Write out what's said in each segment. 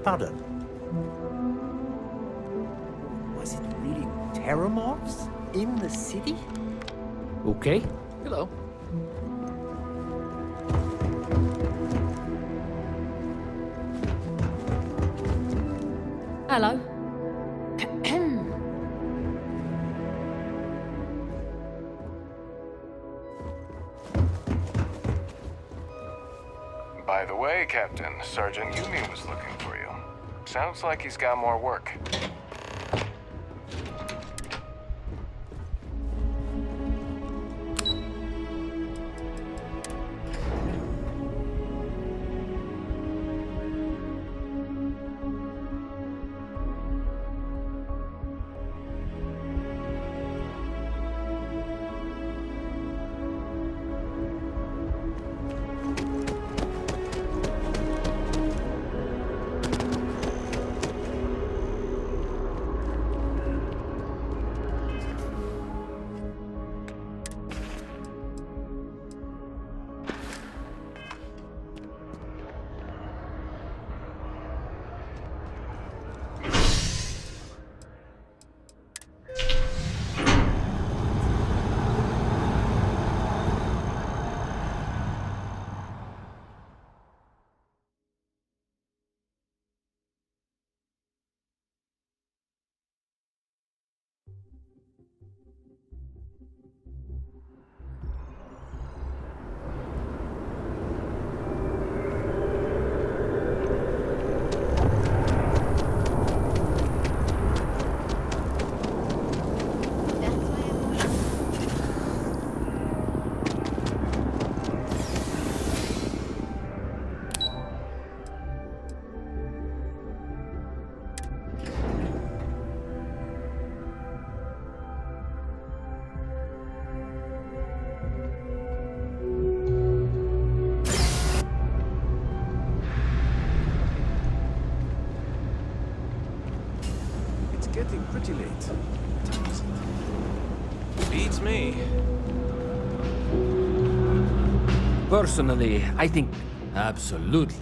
Pardon? Was it really Terrormorphs in the city? Okay. Hello. Hello. By the way, Captain, Sergeant Yumi was looking for you. Sounds like he's got more work. Getting pretty late. What time is it? Beats me. Personally, I think absolutely.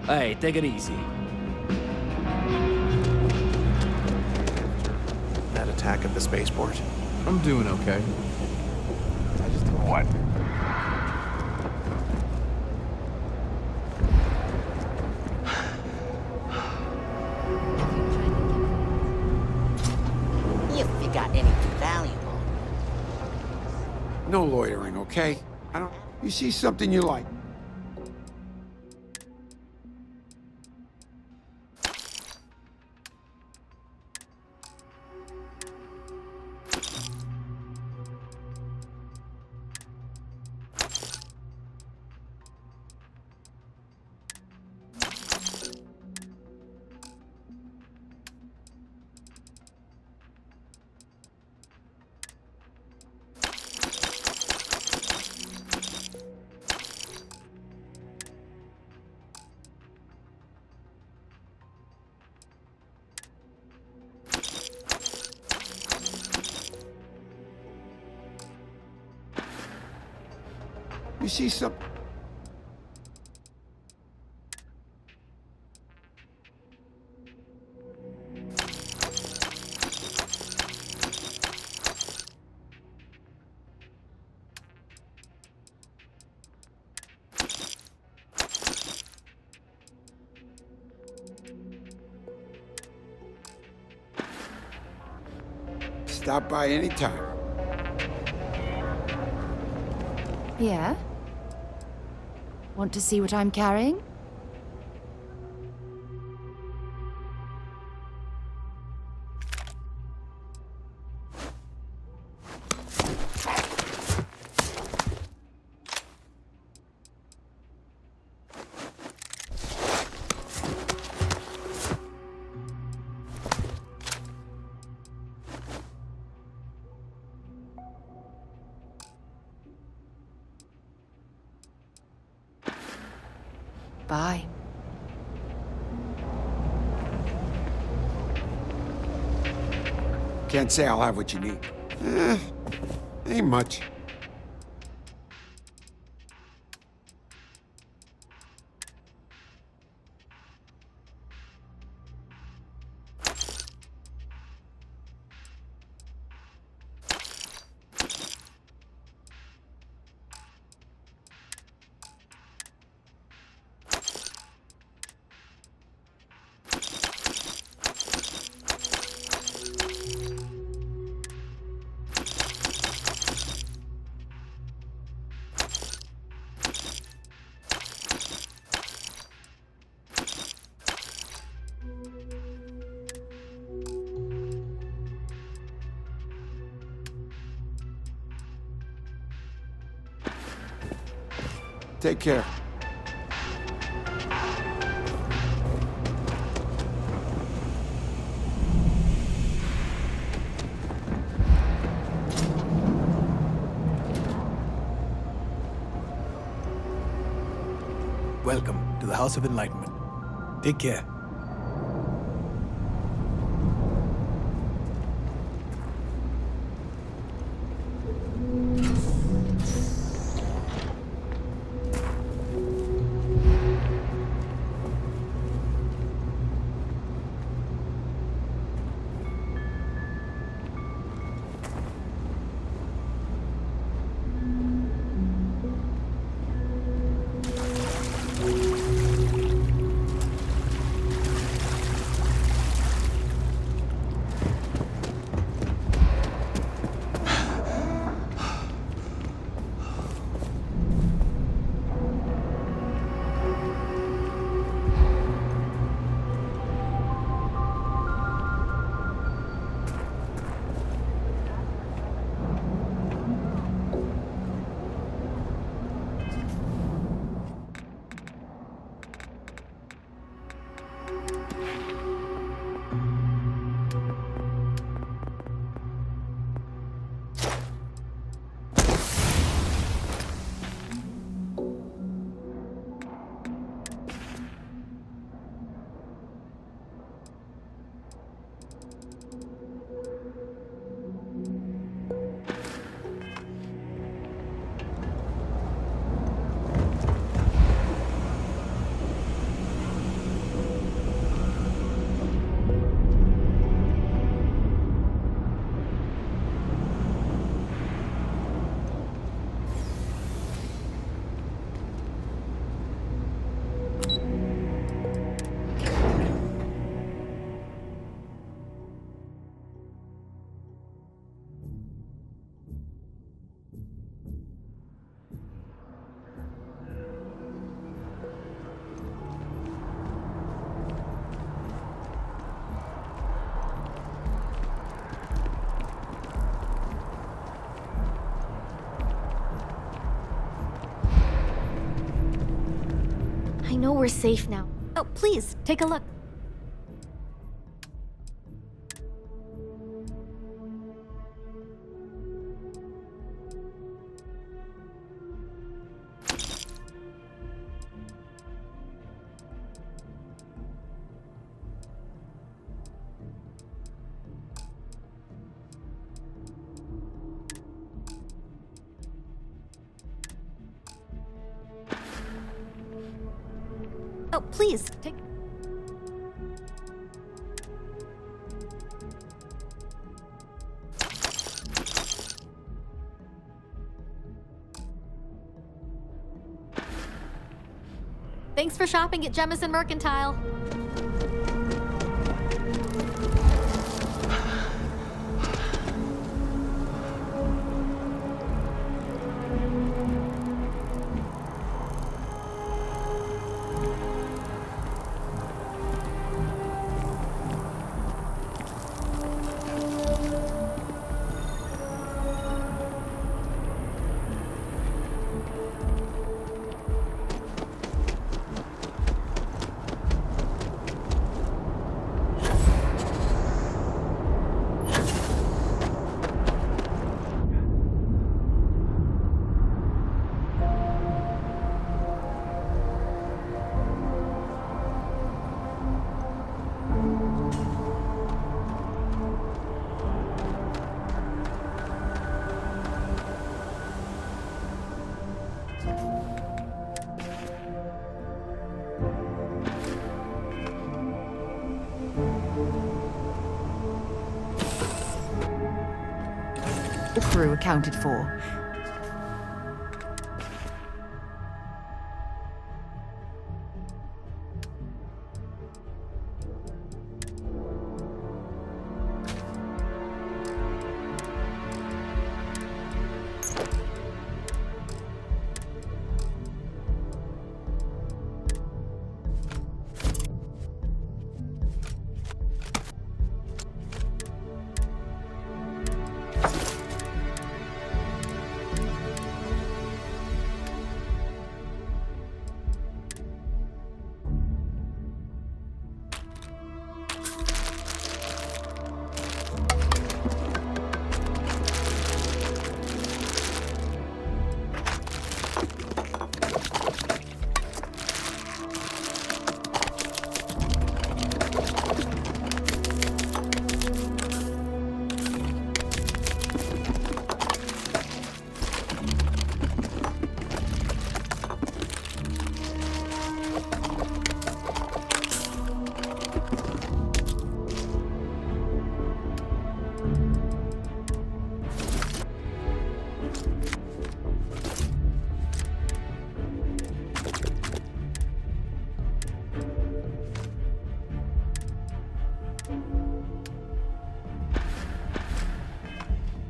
Hey, take it easy. That attack at the spaceport. I'm doing okay. What? If you got anything valuable. No loitering, okay? You see something you like. You see some... Stop by any time. Yeah? Want to see what I'm carrying? Bye. Can't say I'll have what you need. Ain't much. Take care. Welcome to the House of Enlightenment. Take care. I know we're safe now. Oh, please, take a look. Oh, please, take... Thanks for shopping at Jemison Mercantile. The crew accounted for.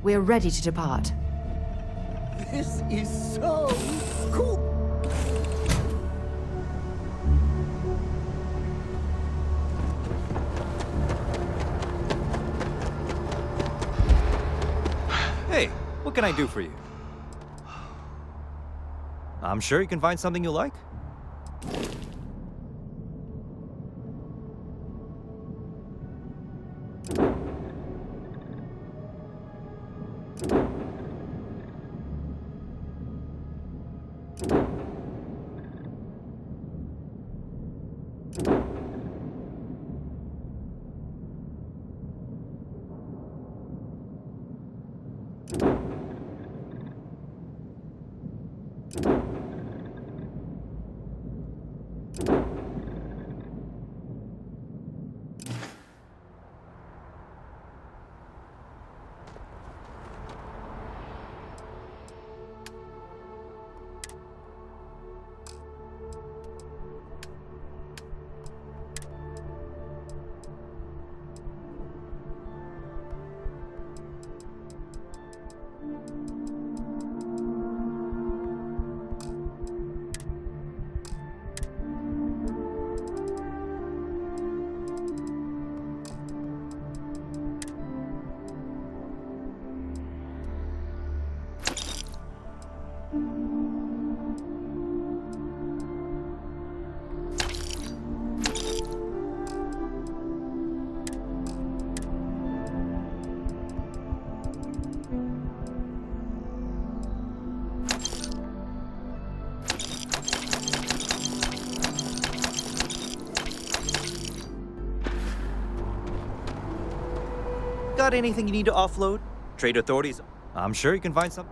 We're ready to depart. This is so cool. Hey, what can I do for you? I'm sure you can find something you like. Got anything you need to offload? Trade authorities? I'm sure you can find some.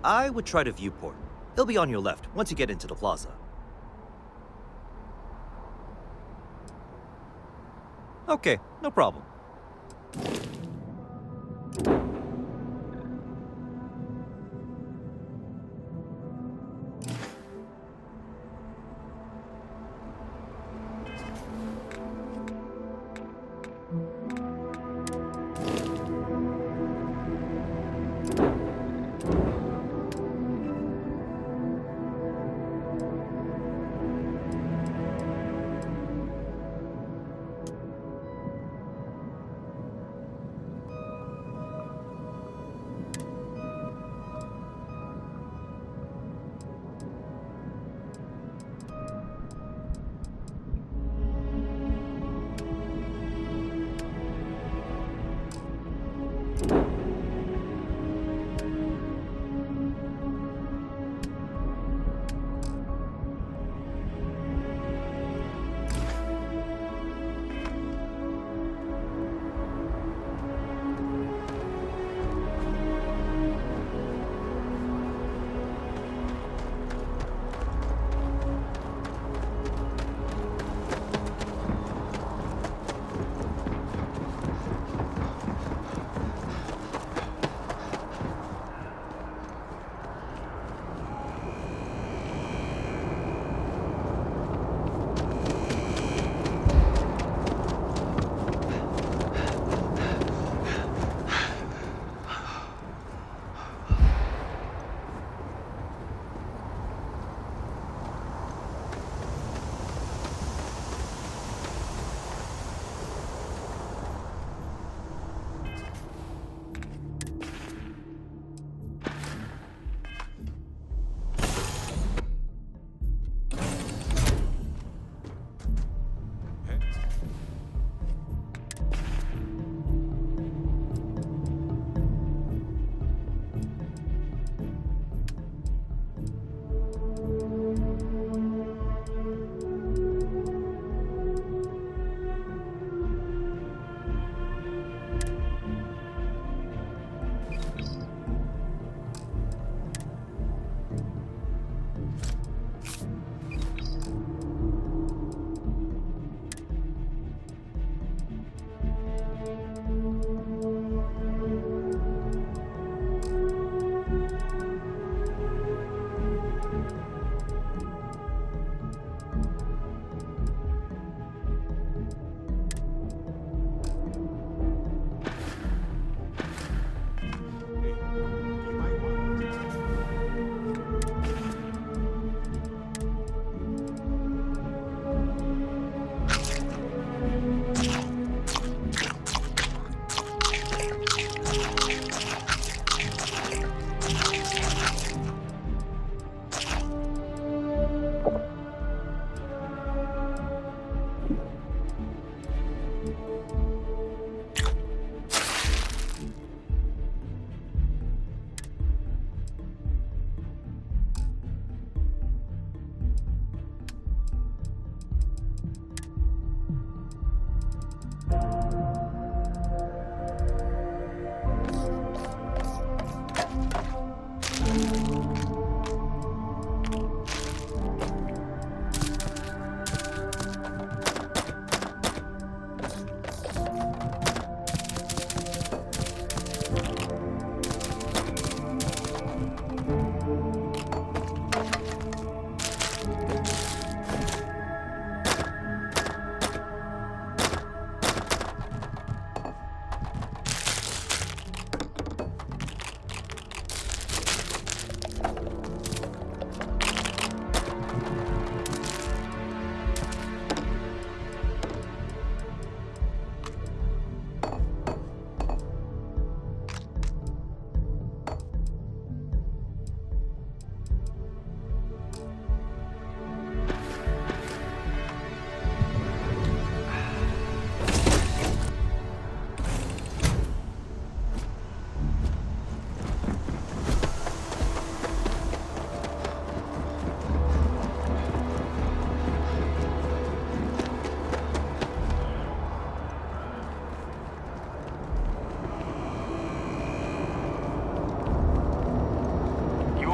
I would try the viewport. It'll be on your left once you get into the plaza. Okay, no problem.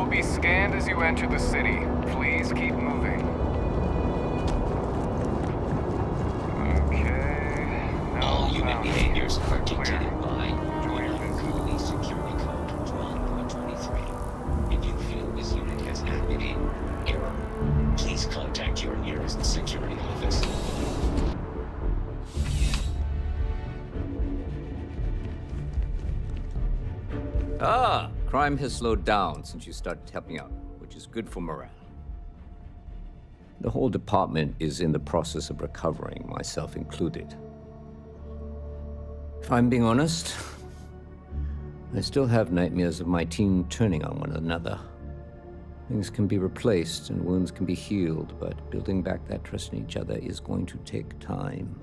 Be scanned as you enter the city. Please keep moving. Okay. No, all human behaviors are dictated Clear. by company security code 12.23. If you feel this unit has acted in error, please contact your nearest security office. Ah, crime has slowed down since you started helping out, which is good for morale. The whole department is in the process of recovering, myself included. If I'm being honest, I still have nightmares of my team turning on one another. Things can be replaced and wounds can be healed, but building back that trust in each other is going to take time.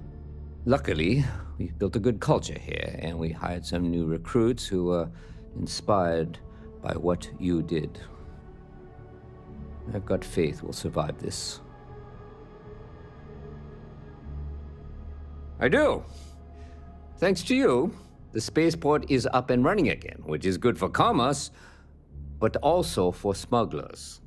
Luckily, we built a good culture here, and we hired some new recruits who were inspired by what you did. I've got faith we'll survive this. I do. Thanks to you, the spaceport is up and running again, which is good for commerce, but also for smugglers.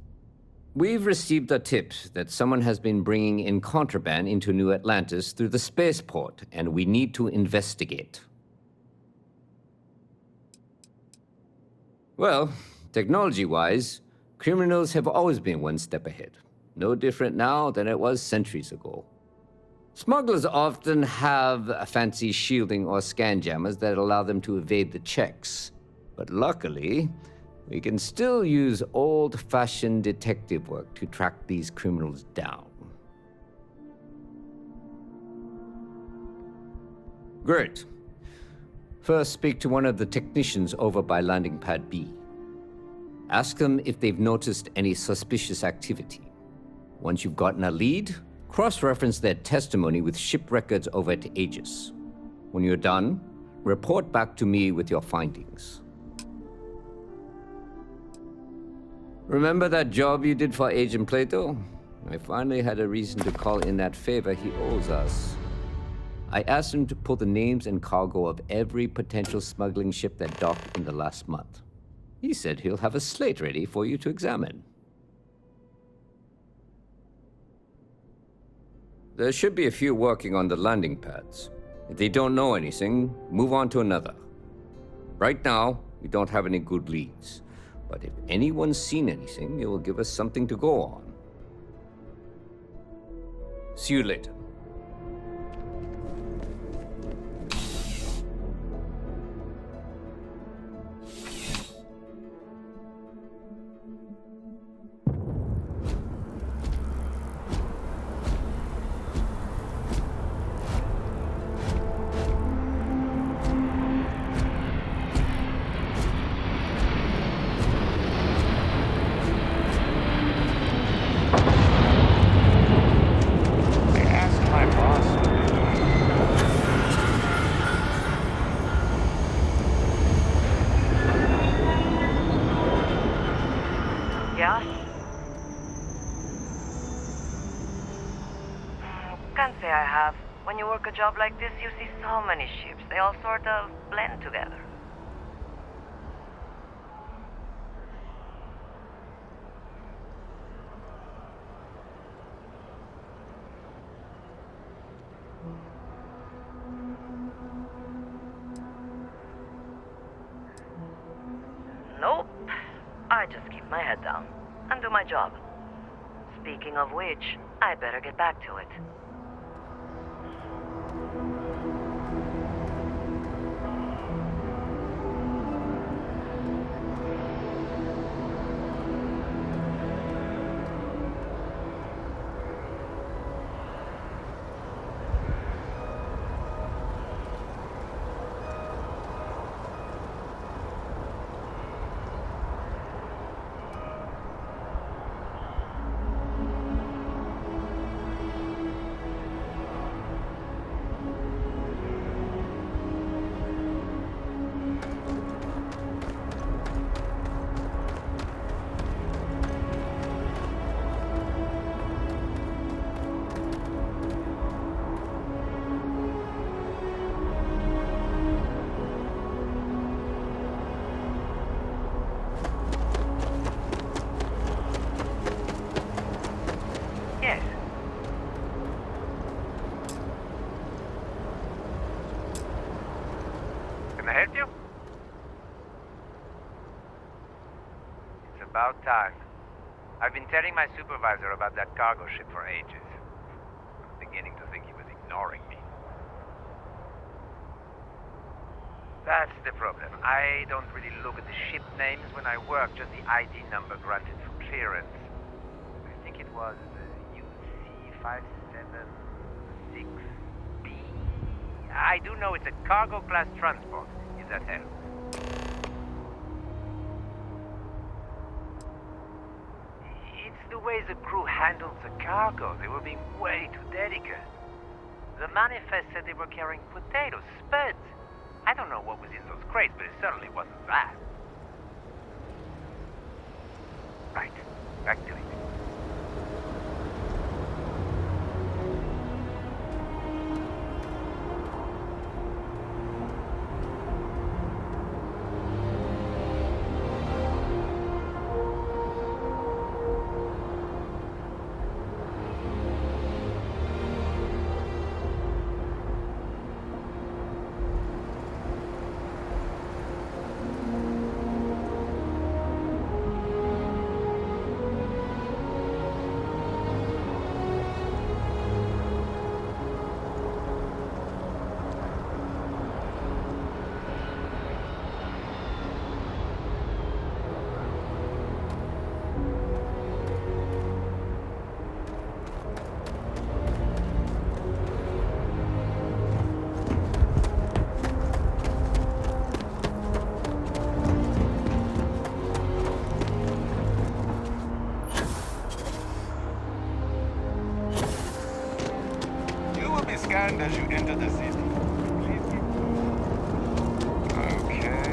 We've received a tip that someone has been bringing in contraband into New Atlantis through the spaceport, and we need to investigate. Well, technology-wise, criminals have always been one step ahead. No different now than it was centuries ago. Smugglers often have a fancy shielding or scan jammers that allow them to evade the checks. But luckily, we can still use old-fashioned detective work to track these criminals down. Great. First, speak to one of the technicians over by landing pad B. Ask them if they've noticed any suspicious activity. Once you've gotten a lead, cross-reference their testimony with ship records over at Aegis. When you're done, report back to me with your findings. Remember that job you did for Agent Plato? I finally had a reason to call in that favor he owes us. I asked him to pull the names and cargo of every potential smuggling ship that docked in the last month. He said he'll have a slate ready for you to examine. There should be a few working on the landing pads. If they don't know anything, move on to another. Right now, we don't have any good leads. But if anyone's seen anything, it will give us something to go on. See you later. Yeah? Can't say I have. When you work a job like this, you see so many ships. They all sort of blend together. Nope. I just keep my head down and do my job. Speaking of which, I'd better get back to it. Help you? It's about time. I've been telling my supervisor about that cargo ship for ages. I'm beginning to think he was ignoring me. That's the problem. I don't really look at the ship names when I work, just the ID number granted for clearance. I think it was UC576B. I do know it's a cargo class transport. That helps. It's the way the crew handled the cargo. They were being way too delicate. The manifest said they were carrying potatoes, spuds. I don't know what was in those crates, but it certainly wasn't that. Right, back to it. Scanned as you enter the city. Okay.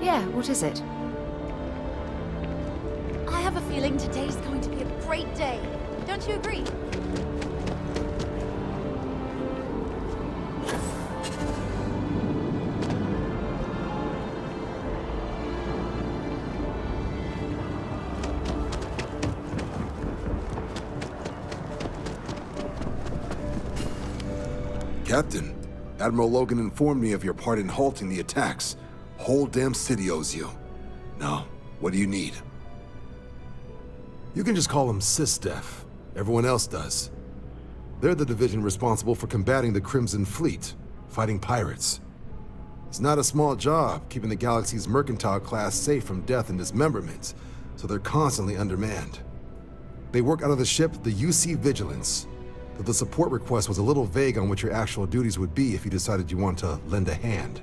Yeah, what is it? I have a feeling today's going to be a great day. Don't you agree? Captain, Admiral Logan informed me of your part in halting the attacks. Whole damn city owes you. Now, what do you need? You can just call them SysDef. Everyone else does. They're the division responsible for combating the Crimson Fleet, fighting pirates. It's not a small job keeping the galaxy's mercantile class safe from death and dismemberment, so they're constantly undermanned. They work out of the ship the UC Vigilance, though the support request was a little vague on what your actual duties would be if you decided you wanted to lend a hand.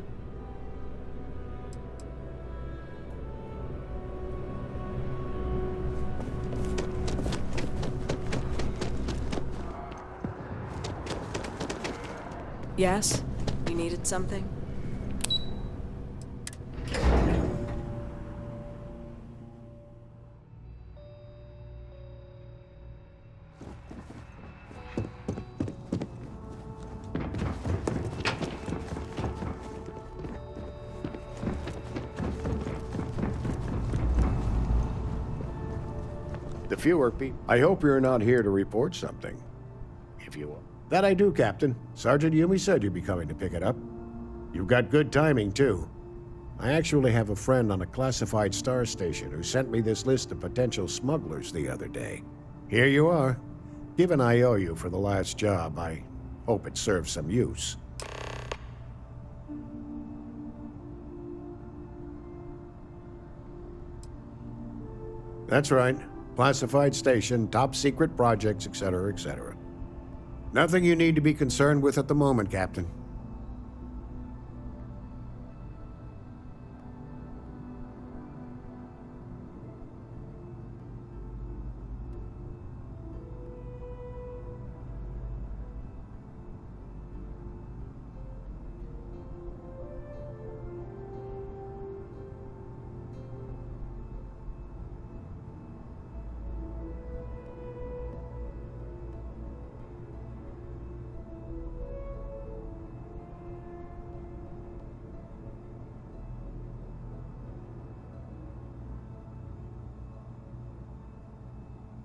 Yes? You needed something? The fewer people. I hope you're not here to report something. If you will. That I do, Captain. Sergeant Yumi said you'd be coming to pick it up. You've got good timing, too. I actually have a friend on a classified star station who sent me this list of potential smugglers the other day. Here you are. Given I owe you for the last job, I hope it serves some use. That's right. Classified station, top secret projects, etc., etc. Nothing you need to be concerned with at the moment, Captain.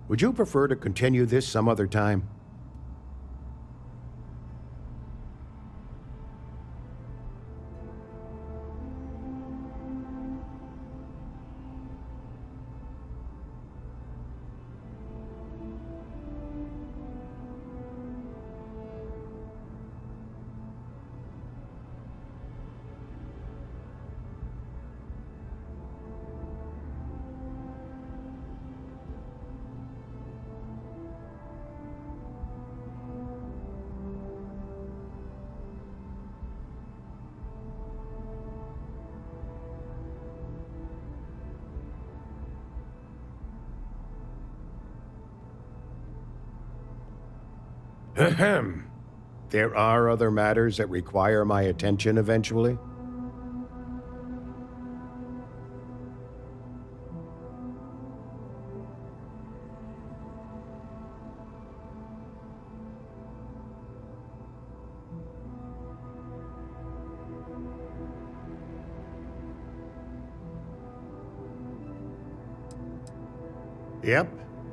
Would you prefer to continue this some other time? Ahem. There are other matters that require my attention eventually? Yep.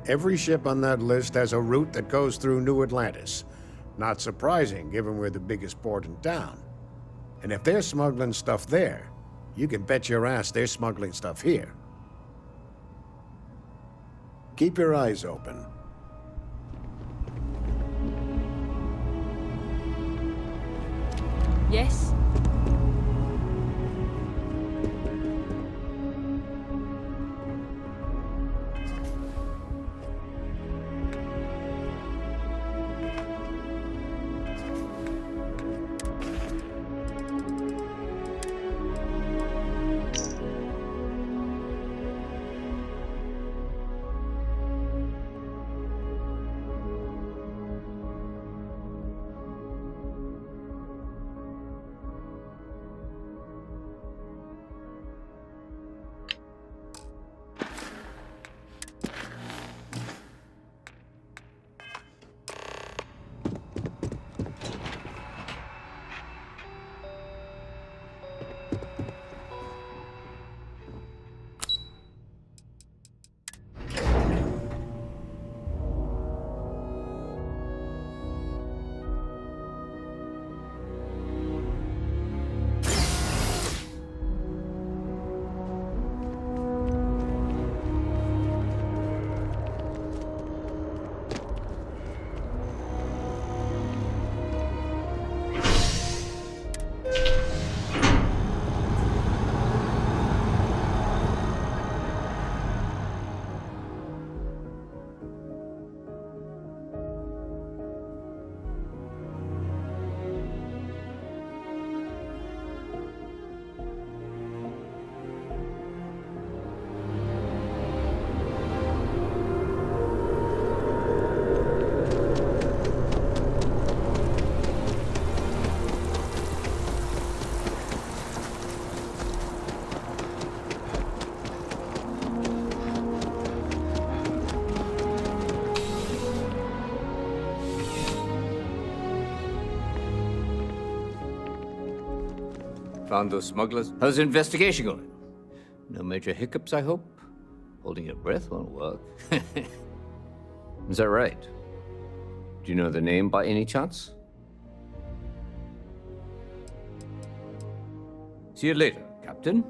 Every ship on that list has a route that goes through New Atlantis. Not surprising, given we're the biggest port in town. And if they're smuggling stuff there, you can bet your ass they're smuggling stuff here. Keep your eyes open. Yes? Found those smugglers? How's the investigation going? No major hiccups, I hope? Holding your breath won't work. Is that right? Do you know the name by any chance? See you later, Captain.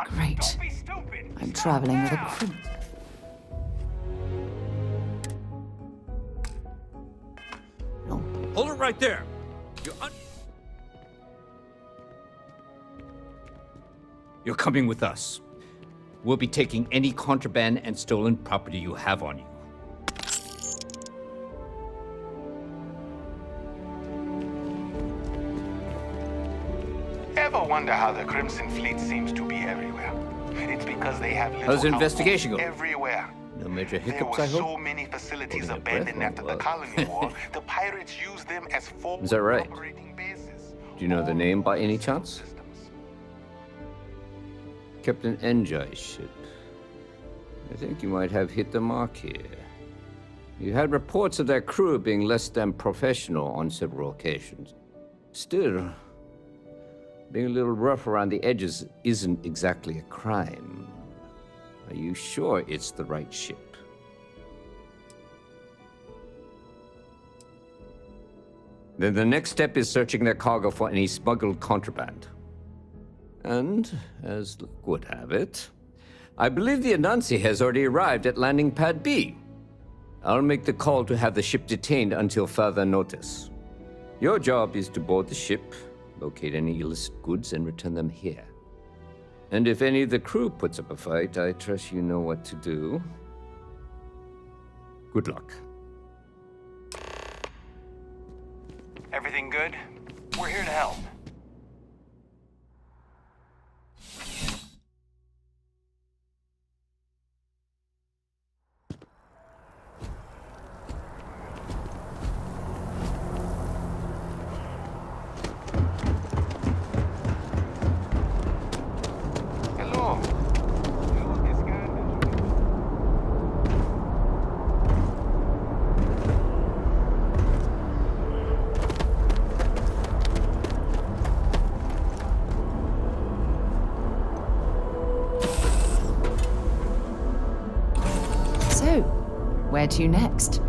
Great. I'm traveling with a crew. No. Hold it right there. You're coming with us. We'll be taking any contraband and stolen property you have on you. Ever wonder how the Crimson Fleet seems to be everywhere? It's because they have little How's the investigation outposts going? everywhere. No major There hiccups, were I hope? so many facilities Holding your abandoned breath after the won't Colony work. War, the pirates used them as forward Is that right? operating bases. Do you know the name by any chance? Captain Enjoy's ship. I think you might have hit the mark here. You had reports of their crew being less than professional on several occasions. Still, being a little rough around the edges isn't exactly a crime. Are you sure it's the right ship? Then the next step is searching their cargo for any smuggled contraband. And, as luck would have it, I believe the Anansi has already arrived at landing pad B. I'll make the call to have the ship detained until further notice. Your job is to board the ship, locate any illicit goods, and return them here. And if any of the crew puts up a fight, I trust you know what to do. Good luck. Everything good? We're here to help. Hello. So, where to next?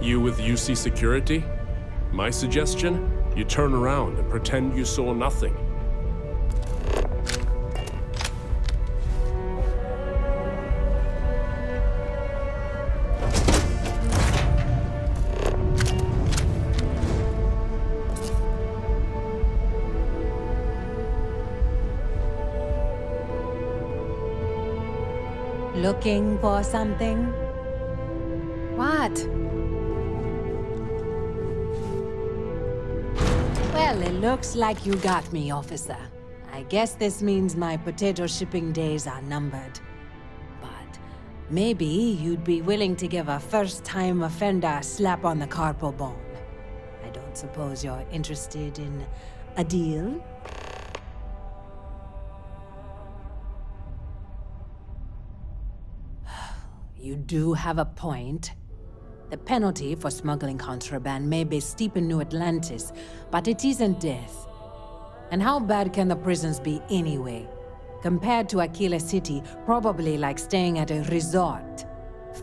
You with UC Security? My suggestion? You turn around and pretend you saw nothing. Looking for something? What? Well, it looks like you got me, officer. I guess this means my potato shipping days are numbered. But maybe you'd be willing to give a first-time offender a slap on the carpal bone. I don't suppose you're interested in a deal? You do have a point. The penalty for smuggling contraband may be steep in New Atlantis, but it isn't death. And how bad can the prisons be anyway? Compared to Aquila City, probably like staying at a resort.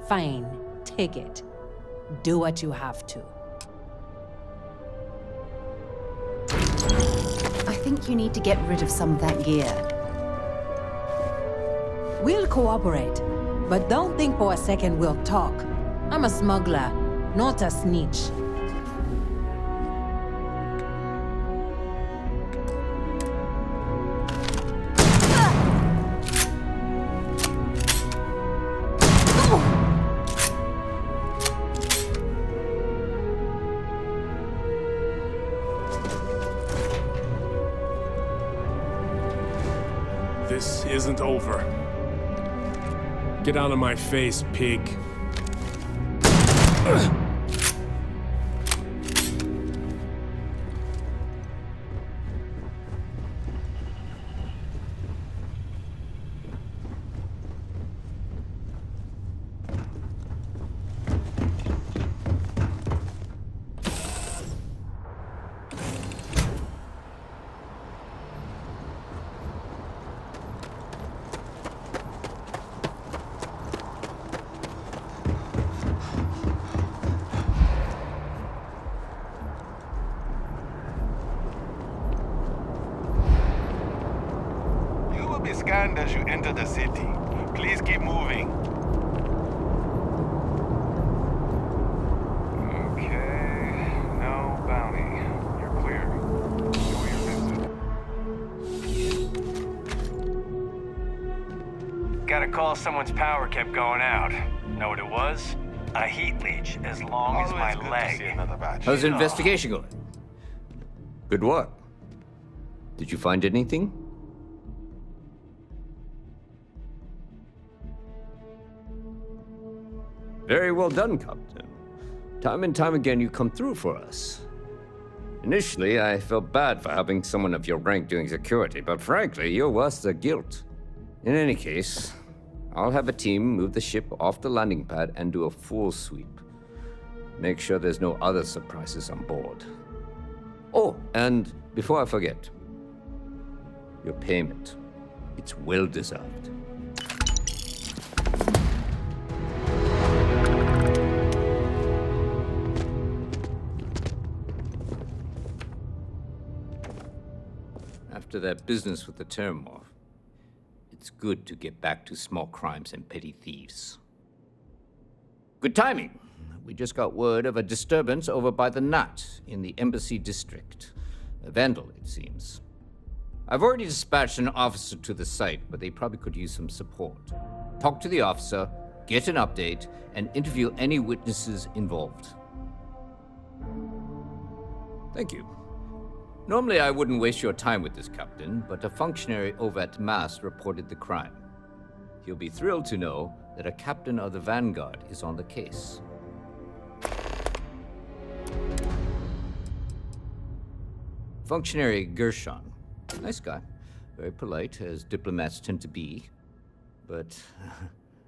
Fine, take it. Do what you have to. I think you need to get rid of some of that gear. We'll cooperate, but don't think for a second we'll talk. I'm a smuggler, not a snitch. This isn't over. Get out of my face, pig. Be scanned as you enter the city. Please keep moving. Okay, no bounty. You're clear. Enjoy your visit. Got a call someone's power kept going out. Know what it was? A heat leech as long as my leg. How's the investigation going? Good work. Did you find anything? Very well done, Captain. Time and time again, you come through for us. Initially, I felt bad for having someone of your rank doing security, but frankly, you're worse than guilt. In any case, I'll have a team move the ship off the landing pad and do a full sweep. Make sure there's no other surprises on board. Oh, and before I forget, your payment. It's well deserved. After that business with the Terrormorph, it's good to get back to small crimes and petty thieves. Good timing. We just got word of a disturbance over by the Nut in the Embassy District. A vandal, it seems. I've already dispatched an officer to the site, but they probably could use some support. Talk to the officer, get an update, and interview any witnesses involved. Thank you. Normally, I wouldn't waste your time with this, Captain, but a functionary over at MAST reported the crime. He'll be thrilled to know that a captain of the Vanguard is on the case. Functionary Gershon. Nice guy. Very polite, as diplomats tend to be. But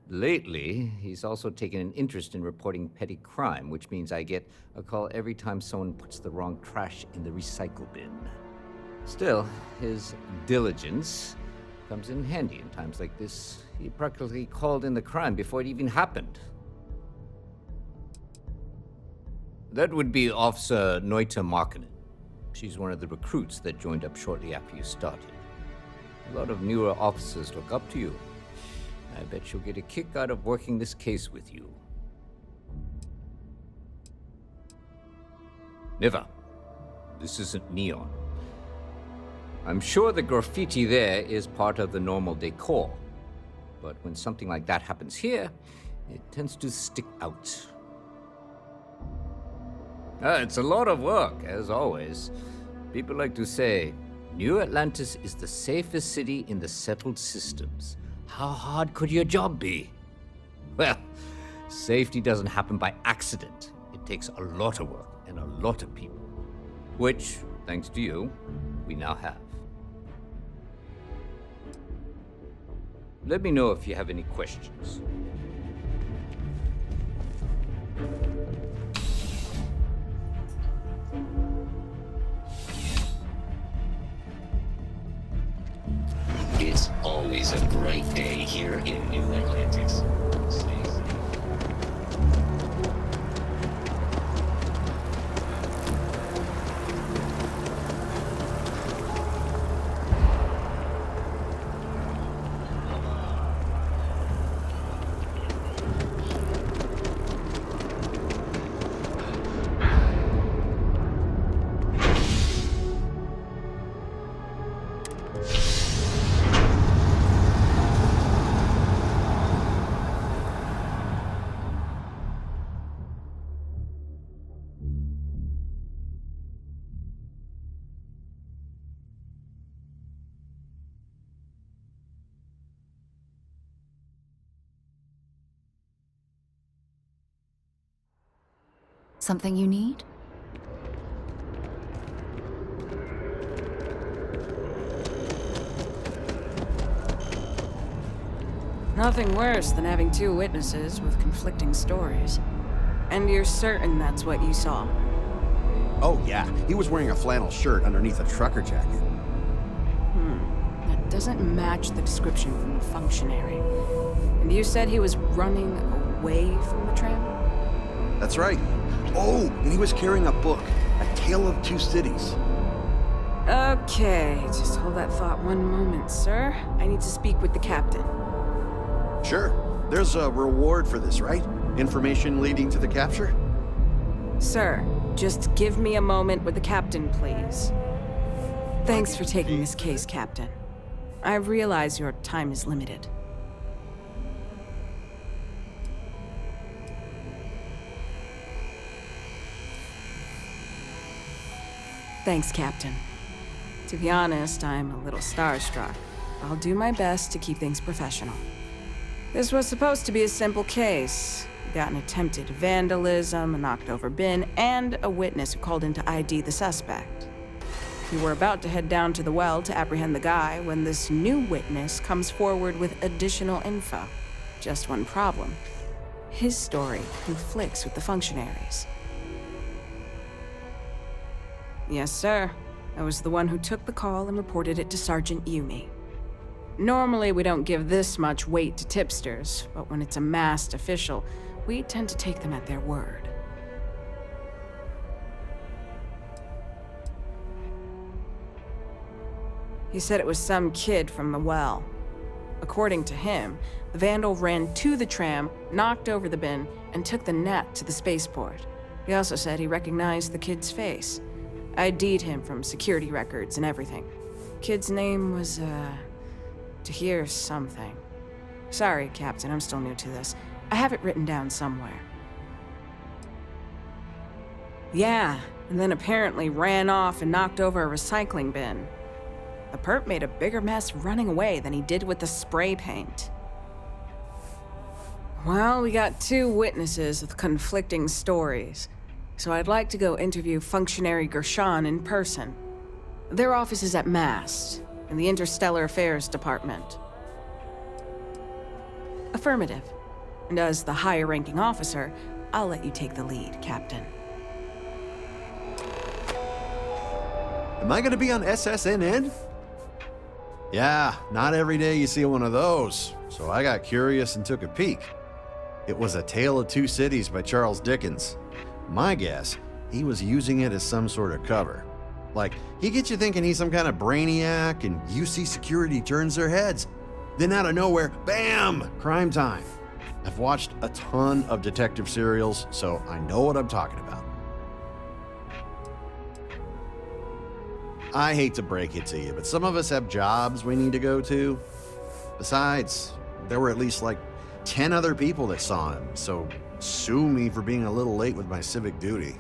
lately, he's also taken an interest in reporting petty crime, which means I get a call every time someone puts the wrong trash in the recycle bin. Still, his diligence comes in handy in times like this. He practically called in the crime before it even happened. That would be Officer Noita Markkinen. She's one of the recruits that joined up shortly after you started. A lot of newer officers look up to you. I bet she'll get a kick out of working this case with you. Never. This isn't Neon. I'm sure the graffiti there is part of the normal decor. But when something like that happens here, it tends to stick out. It's a lot of work, as always. People like to say, New Atlantis is the safest city in the settled systems. How hard could your job be? Well, safety doesn't happen by accident. It takes a lot of work and a lot of people. Which, thanks to you, we now have. Let me know if you have any questions. It's always a great day here in New Atlantis. Something you need? Nothing worse than having two witnesses with conflicting stories. And you're certain that's what you saw? Oh, yeah. He was wearing a flannel shirt underneath a trucker jacket. That doesn't match the description from the functionary. And you said he was running away from the tram? That's right. Oh, and he was carrying a book, A Tale of Two Cities. Okay, just hold that thought one moment, sir. I need to speak with the captain. Sure. There's a reward for this, right? Information leading to the capture? Sir, just give me a moment with the captain, please. Thanks for taking this case, Captain. I realize your time is limited. Thanks, Captain. To be honest, I'm a little starstruck. I'll do my best to keep things professional. This was supposed to be a simple case, We got an attempted vandalism, a knocked-over bin, and a witness who called in to ID the suspect. We were about to head down to the well to apprehend the guy when this new witness comes forward with additional info. Just one problem. His story conflicts with the functionaries. Yes, sir. I was the one who took the call and reported it to Sergeant Yumi. Normally, we don't give this much weight to tipsters, but when it's a masked official, we tend to take them at their word. He said it was some kid from the well. According to him, the vandal ran to the tram, knocked over the bin, and took the net to the spaceport. He also said he recognized the kid's face. ID'd him from security records and everything. Kid's name was, Tahir something. Sorry, Captain, I'm still new to this. I have it written down somewhere. Yeah, and then apparently ran off and knocked over a recycling bin. The perp made a bigger mess running away than he did with the spray paint. Well, we got two witnesses with conflicting stories, so I'd like to go interview Functionary Gershon in person. Their office is at MAST, in the Interstellar Affairs Department. Affirmative. And as the higher-ranking officer, I'll let you take the lead, Captain. Am I gonna be on SSNN? Yeah, not every day you see one of those, so I got curious and took a peek. It was A Tale of Two Cities by Charles Dickens. My guess, he was using it as some sort of cover. Like, he gets you thinking he's some kind of brainiac, and UC security turns their heads. Then out of nowhere, bam! Crime time. I've watched a ton of detective serials, so I know what I'm talking about. I hate to break it to you, but some of us have jobs we need to go to. Besides, there were at least like 10 other people that saw him, so sue me for being a little late with my civic duty.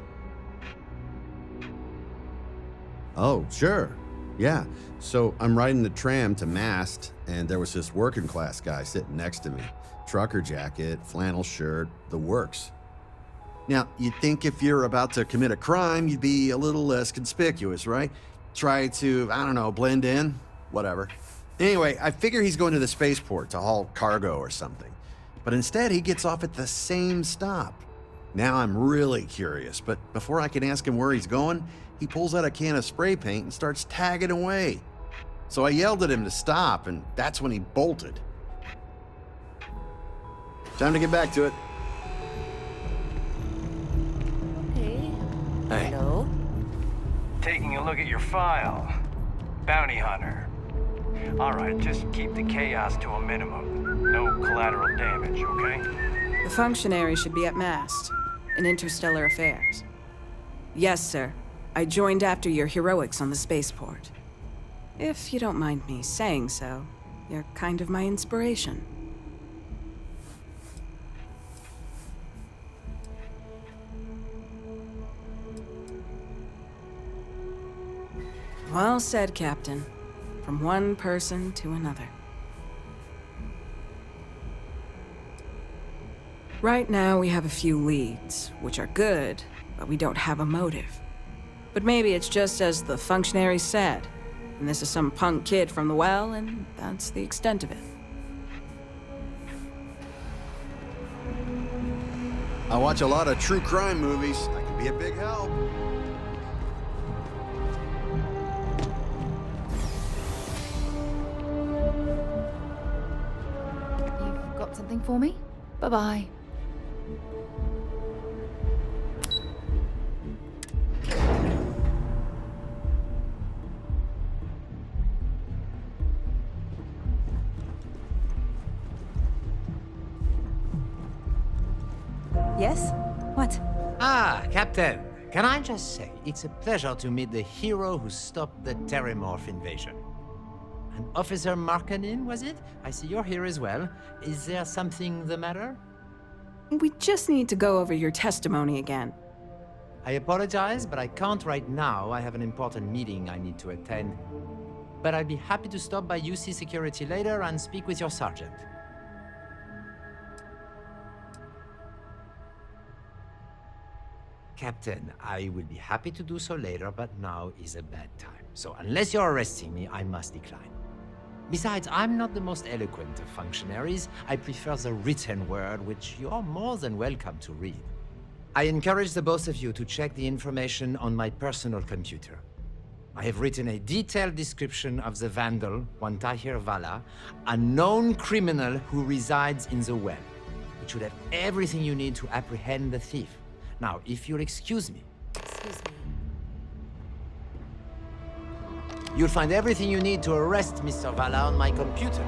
Oh, sure. Yeah. So I'm riding the tram to Mast, and there was this working class guy sitting next to me. Trucker jacket, flannel shirt, the works. Now, you'd think if you're about to commit a crime, you'd be a little less conspicuous, right? Try to, I don't know, blend in? Whatever. Anyway, I figure he's going to the spaceport to haul cargo or something. But instead, he gets off at the same stop. Now I'm really curious, but before I can ask him where he's going, he pulls out a can of spray paint and starts tagging away. So I yelled at him to stop, and that's when he bolted. Time to get back to it. Hey. Hey. Hello? Taking a look at your file. Bounty hunter. All right, just keep the chaos to a minimum. No collateral damage, okay? The functionary should be at MAST, in Interstellar Affairs. Yes, sir. I joined after your heroics on the spaceport. If you don't mind me saying so, you're kind of my inspiration. Well said, Captain. From one person to another. Right now, we have a few leads, which are good, but we don't have a motive. But maybe it's just as the functionary said, and this is some punk kid from the well, and that's the extent of it. I watch a lot of true crime movies. I can be a big help. You've got something for me? Bye-bye. Yes? What? Ah, Captain. Can I just say, it's a pleasure to meet the hero who stopped the Terrormorph invasion. And Officer Markkanen, was it? I see you're here as well. Is there something the matter? We just need to go over your testimony again. I apologize, but I can't right now. I have an important meeting I need to attend. But I'd be happy to stop by UC Security later and speak with your sergeant. Captain, I will be happy to do so later, but now is a bad time. So unless you're arresting me, I must decline. Besides, I'm not the most eloquent of functionaries. I prefer the written word, which you are more than welcome to read. I encourage the both of you to check the information on my personal computer. I have written a detailed description of the vandal, one Tahir Vala, a known criminal who resides in the well. It should have everything you need to apprehend the thief. Now, if you'll excuse me. Excuse me. You'll find everything you need to arrest Mr. Vala on my computer.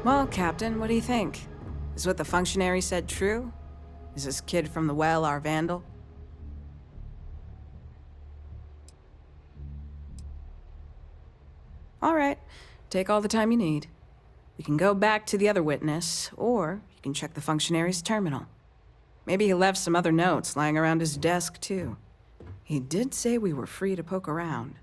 Well, Captain, what do you think? Is what the functionary said true? Is this kid from the well our vandal? All right, take all the time you need. We can go back to the other witness, or you can check the functionary's terminal. Maybe he left some other notes lying around his desk, too. He did say we were free to poke around.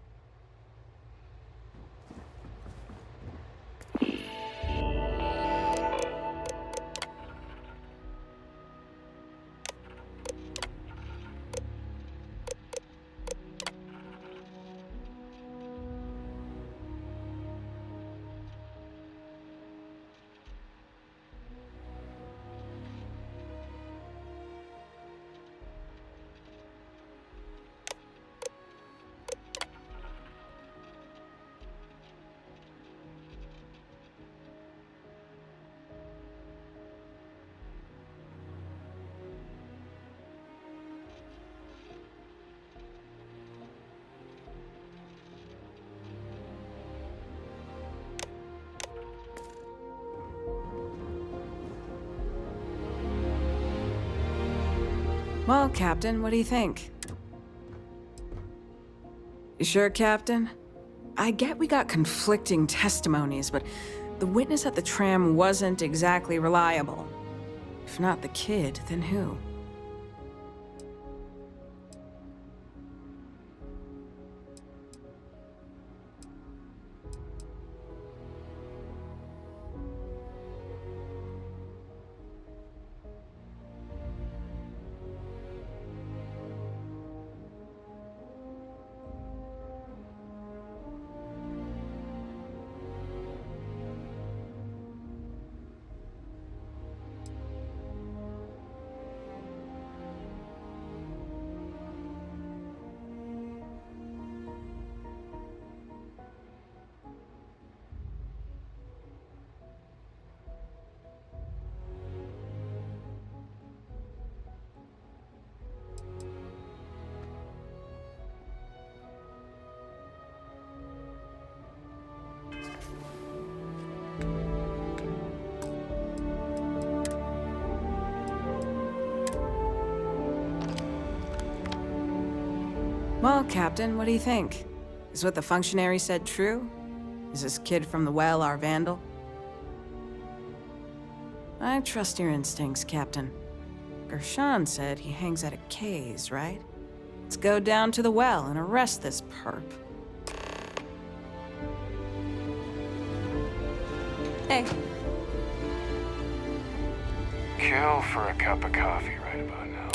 Well, Captain, what do you think? You sure, Captain? I get we got conflicting testimonies, but the witness at the tram wasn't exactly reliable. If not the kid, then who? Well, Captain, what do you think? Is what the functionary said true? Is this kid from the well our vandal? I trust your instincts, Captain. Gershon said he hangs out at K's, right? Let's go down to the well and arrest this perp. Hey. Kill for a cup of coffee right about now.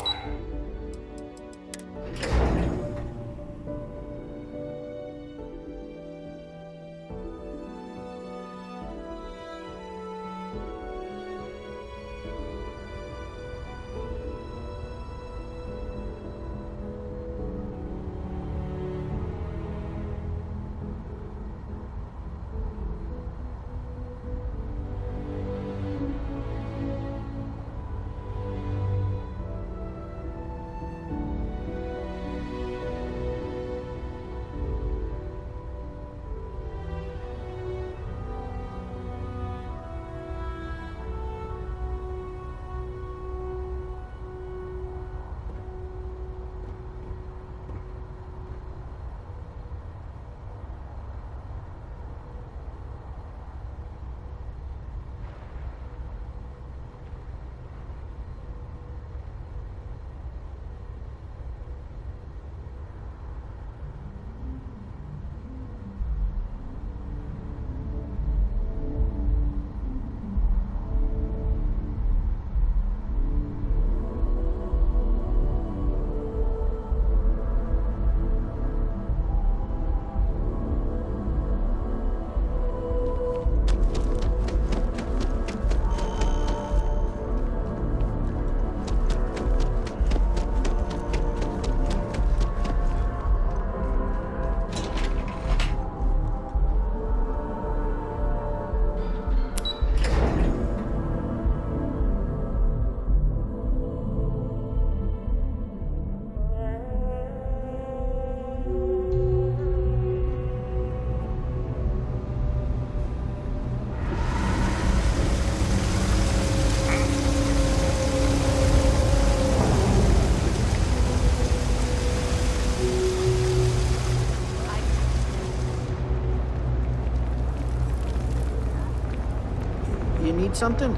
Need something?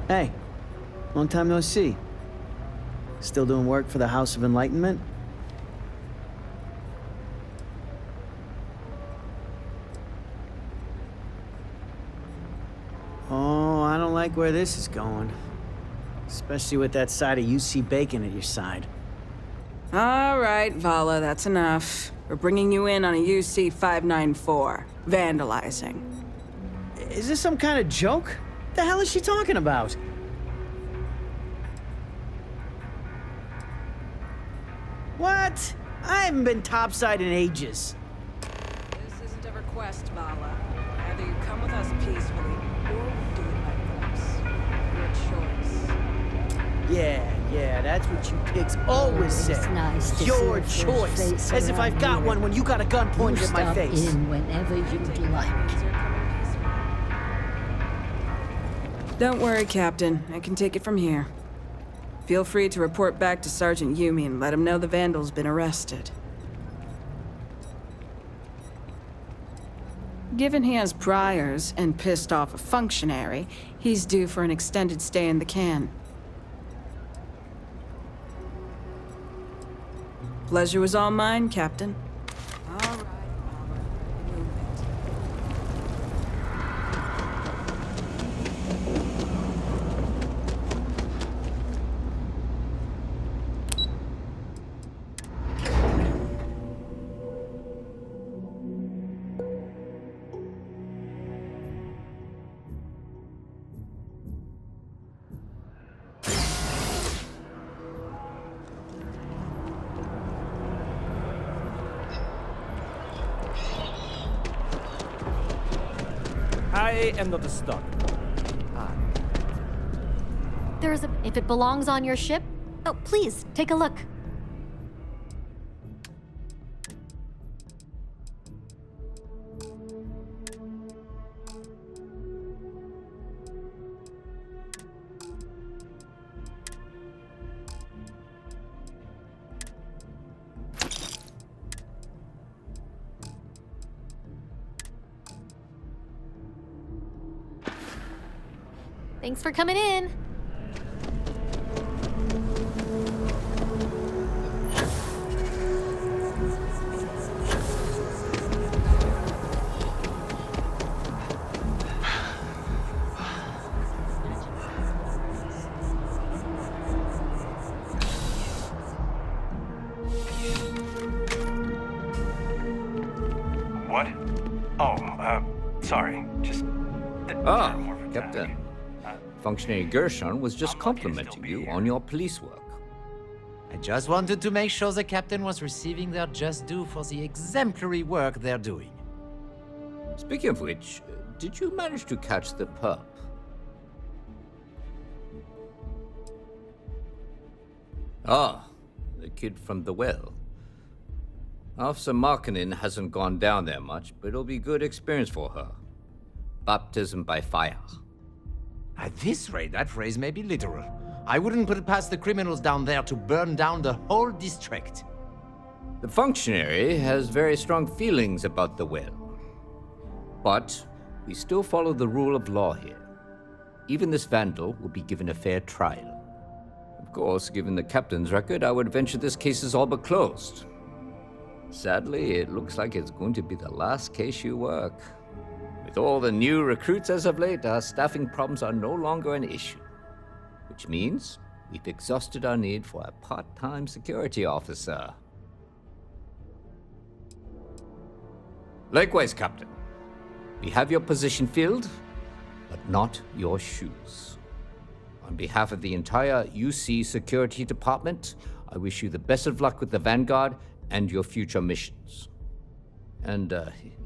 Hey, long time no see. Still doing work for the House of Enlightenment? Oh, I don't like where this is going. Especially with that side of UC bacon at your side. All right, Vala, that's enough. We're bringing you in on a UC 594. Vandalizing. Is this some kind of joke? What the hell is she talking about? What? I haven't been topside in ages. This isn't a request, Vala. Either you come with us peacefully, or we do it by force. Your choice. Yeah, that's what you pigs always say. It's nice to Your see a fresh choice. face As if around I've got here. one when you got a gun pointed at my Stop face. in whenever you'd like. Don't worry, Captain. I can take it from here. Feel free to report back to Sergeant Yumi and let him know the Vandal's been arrested. Given he has priors and pissed off a functionary, he's due for an extended stay in the can. Pleasure was all mine, Captain. All right, I am not a stock. There's a. If it belongs on your ship, oh, please take a look. Thanks for coming in. What? Oh, sorry. Just... Captain. Functionary Gershon was just complimenting you on your police work. I just wanted to make sure the captain was receiving their just due for the exemplary work they're doing. Speaking of which, did you manage to catch the pup? Ah, the kid from the well. Officer Markkanen hasn't gone down there much, but it'll be good experience for her. Baptism by fire. At this rate, that phrase may be literal. I wouldn't put it past the criminals down there to burn down the whole district. The functionary has very strong feelings about the well. But we still follow the rule of law here. Even this vandal will be given a fair trial. Of course, given the captain's record, I would venture this case is all but closed. Sadly, it looks like it's going to be the last case you work. With all the new recruits as of late, our staffing problems are no longer an issue. Which means we've exhausted our need for a part-time security officer. Likewise, Captain. We have your position filled, but not your shoes. On behalf of the entire UC Security Department, I wish you the best of luck with the Vanguard and your future missions. And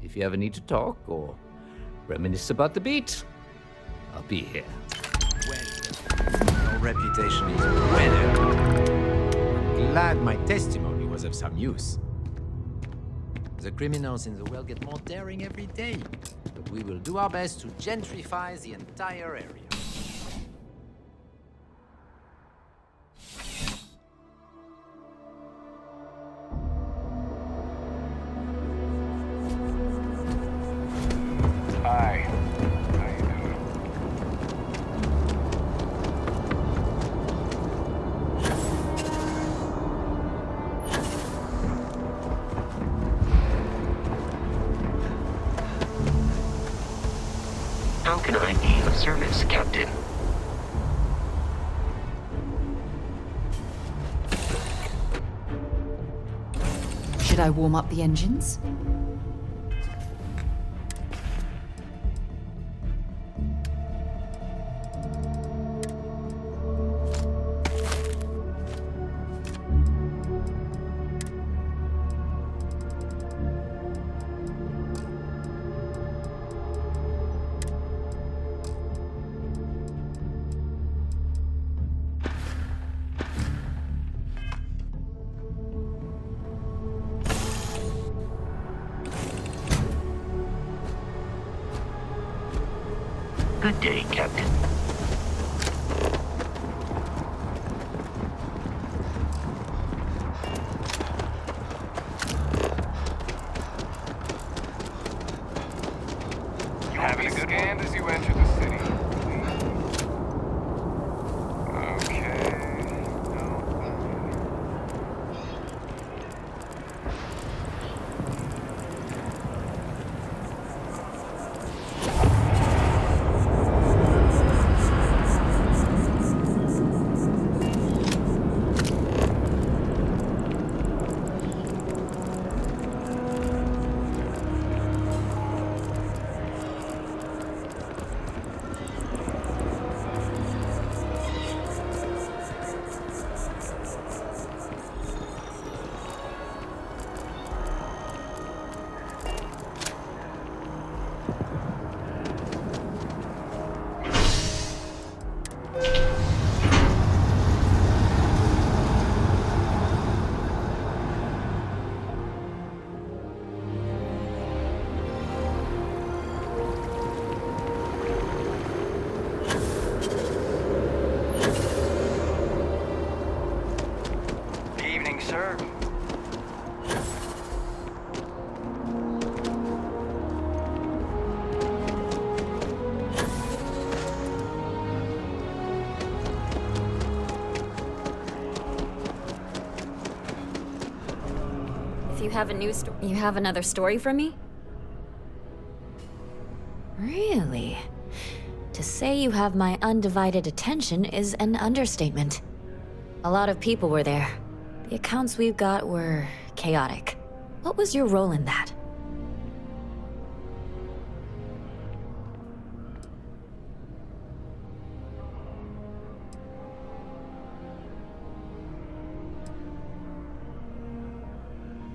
if you ever need to talk or reminisce about the beat, I'll be here. Your reputation is well earned. Glad my testimony was of some use. The criminals in the well get more daring every day, but we will do our best to gentrify the entire area. Hi. How you doing? service, Captain. Should I warm up the engines? Good day, Captain. Having a good scanned as you enter the city. Okay. Evening, sir. If you have a new you have another story for me? Really? To say you have my undivided attention is an understatement. A lot of people were there. The accounts we've got were chaotic. What was your role in that?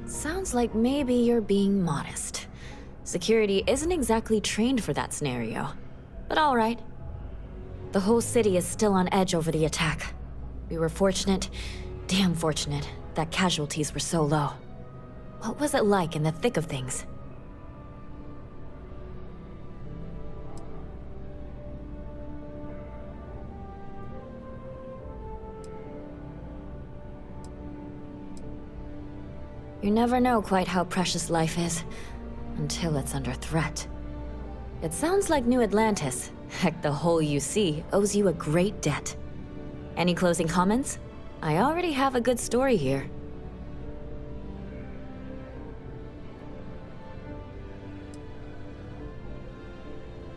Sounds like maybe you're being modest. Security isn't exactly trained for that scenario. But all right. The whole city is still on edge over the attack. We were fortunate, damn fortunate, that casualties were so low. What was it like in the thick of things? You never know quite how precious life is, until it's under threat. It sounds like New Atlantis, heck, the whole UC, owes you a great debt. Any closing comments? I already have a good story here.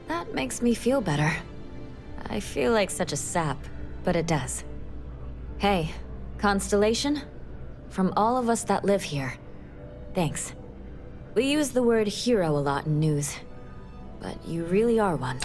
That makes me feel better. I feel like such a sap, but it does. Hey, Constellation? From all of us that live here, thanks. We use the word hero a lot in news, but you really are one.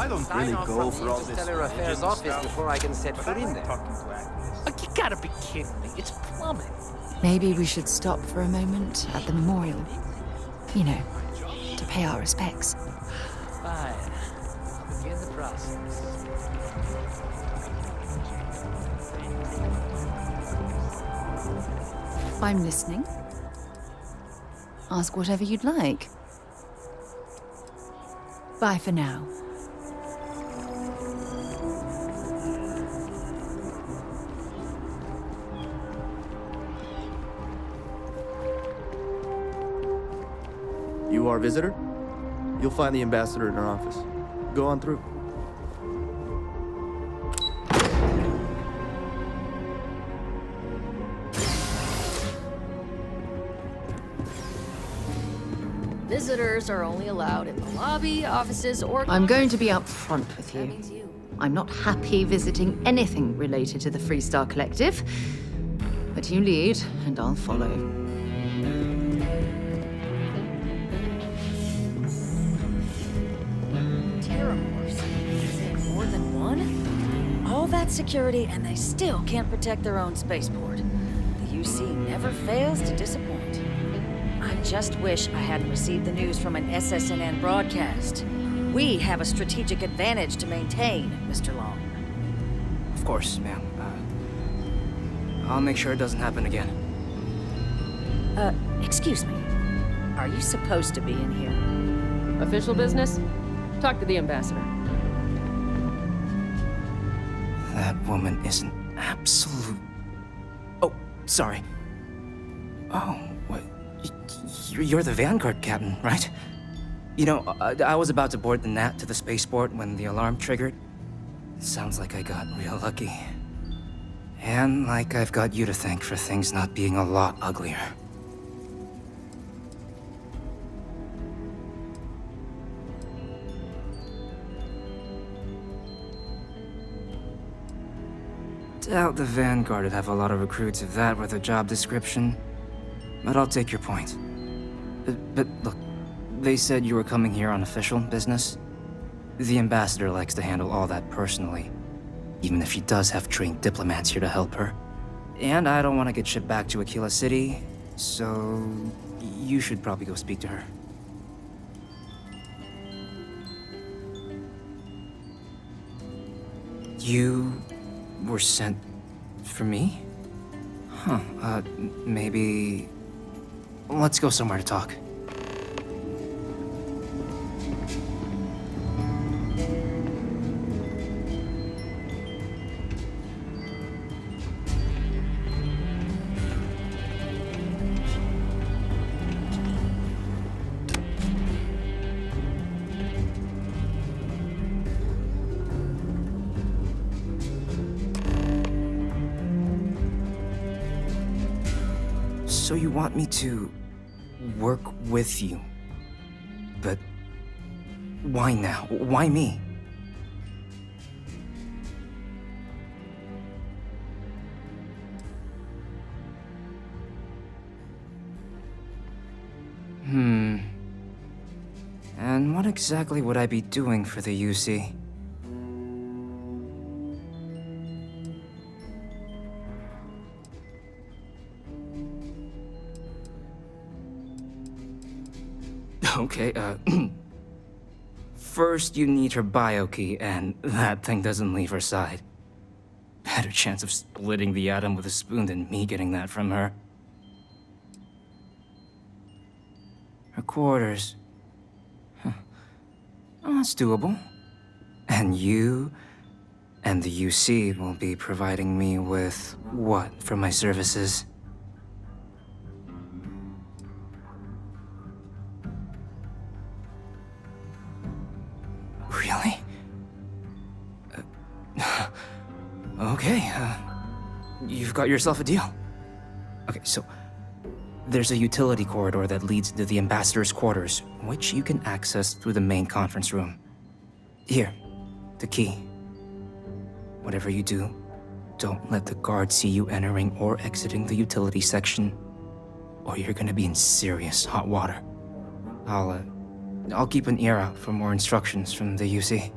I don't really go for all this Stellar Affairs office before I can set foot in there. Like, you gotta be kidding me. It's plumbing. Maybe we should stop for a moment at the memorial. You know, to pay our respects. Fine. Begin the process. I'm listening. Ask whatever you'd like. Bye for now. You our visitor? You'll find the ambassador in our office. Go on through. Visitors are only allowed in the lobby, offices, or... I'm going to be upfront with you. I'm not happy visiting anything related to the Freestar Collective. But you lead, and I'll follow. Terrormorphs. Is it more than one? All that security, and they still can't protect their own spaceport. The UC never fails to disappoint. I just wish I hadn't received the news from an SSNN broadcast. We have a strategic advantage to maintain, Mr. Long. Of course, ma'am. I'll make sure it doesn't happen again. Excuse me. Are you supposed to be in here? Official business? Talk to the ambassador. That woman is an absolute... Oh, sorry. Oh, what? You're the Vanguard captain, right? You know, I was about to board the Nat to the spaceport when the alarm triggered. Sounds like I got real lucky. And like I've got you to thank for things not being a lot uglier. Doubt the Vanguard would have a lot of recruits if that were the job description. But I'll take your point. But look, they said you were coming here on official business. The ambassador likes to handle all that personally, even if she does have trained diplomats here to help her. And I don't want to get shipped back to Aquila City, so you should probably go speak to her. You were sent for me? Huh, maybe... Let's go somewhere to talk. So you want me to work with you? But why now? Why me? And what exactly would I be doing for the UC? Okay, first you need her bio key, and that thing doesn't leave her side. Better chance of splitting the atom with a spoon than me getting that from her. Her quarters. Huh. Oh, that's doable. And you and the UC will be providing me with what for my services? Really? Okay, you've got yourself a deal. Okay, so there's a utility corridor that leads to the ambassador's quarters, which you can access through the main conference room. Here, the key. Whatever you do, don't let the guards see you entering or exiting the utility section, or you're gonna be in serious hot water. I'll keep an ear out for more instructions from the UC.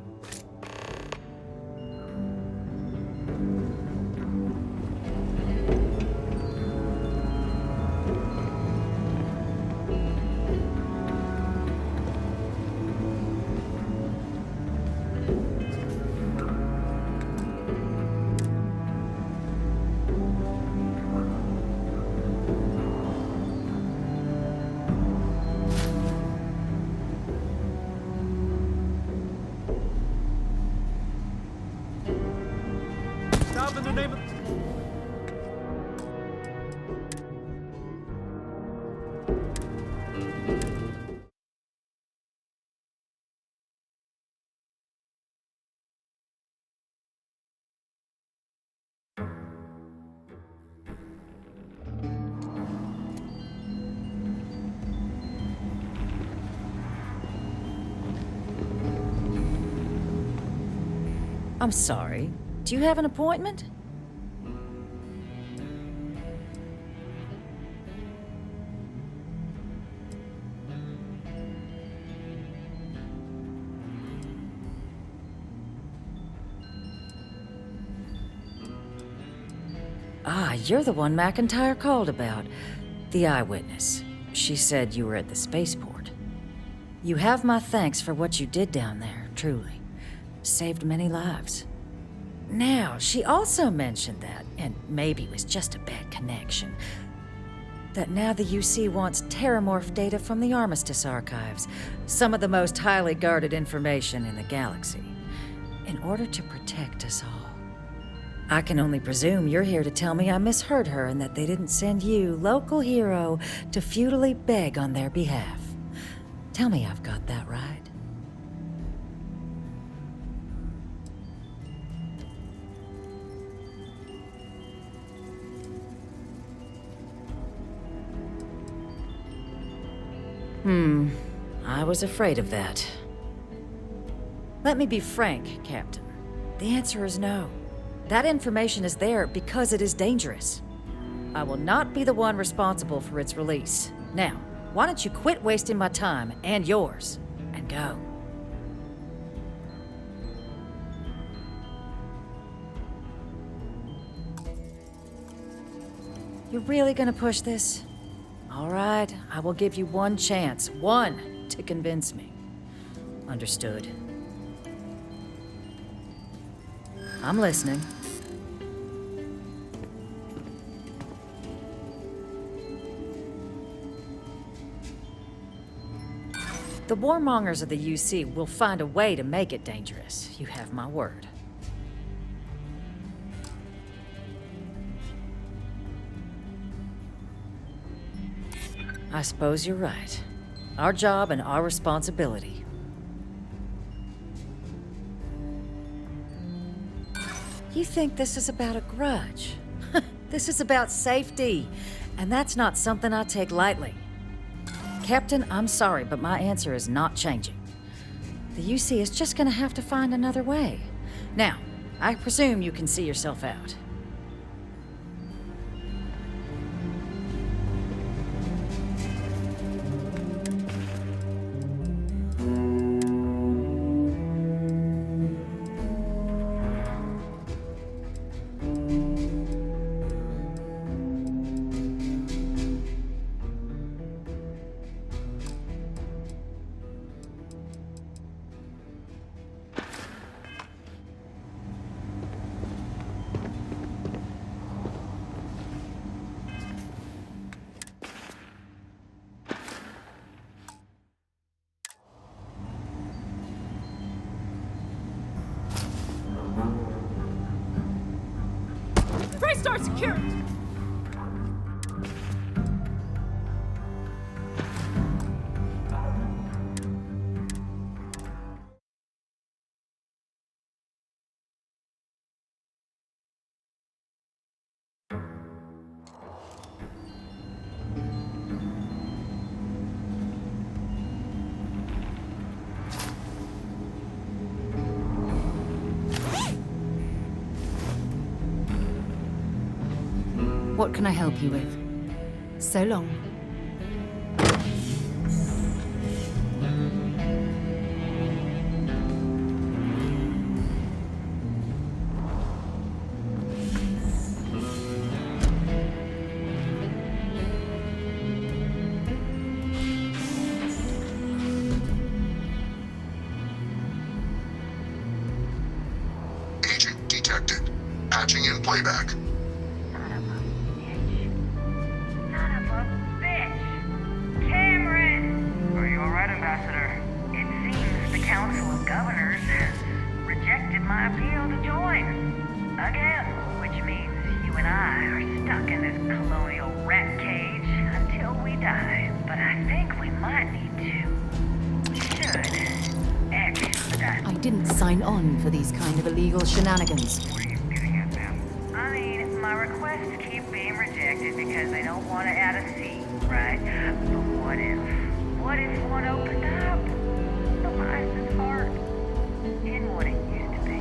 I'm sorry. Do you have an appointment? Ah, you're the one McIntyre called about. The eyewitness. She said you were at the spaceport. You have my thanks for what you did down there, truly. Saved many lives. Now, she also mentioned that, and maybe it was just a bad connection, that now the UC wants Terrormorph data from the Armistice archives, some of the most highly guarded information in the galaxy, in order to protect us all. I can only presume you're here to tell me I misheard her and that they didn't send you, local hero, to futilely beg on their behalf. Tell me I've got that right. I was afraid of that. Let me be frank, Captain. The answer is no. That information is there because it is dangerous. I will not be the one responsible for its release. Now, why don't you quit wasting my time and yours, and go? You're really gonna push this? All right, I will give you one chance, one, to convince me. Understood. I'm listening. The warmongers of the UC will find a way to make it dangerous. You have my word. I suppose you're right. Our job and our responsibility. You think this is about a grudge? This is about safety, and that's not something I take lightly. Captain, I'm sorry, but my answer is not changing. The UC is just gonna have to find another way. Now, I presume you can see yourself out. Start secure. What can I help you with? So long. Agent detected. Patching in playback. I didn't sign on for these kind of illegal shenanigans. I mean, my requests keep being rejected because they don't want to add a seat, right? But what if? What if one opened up? The life is hard. In what it used to be.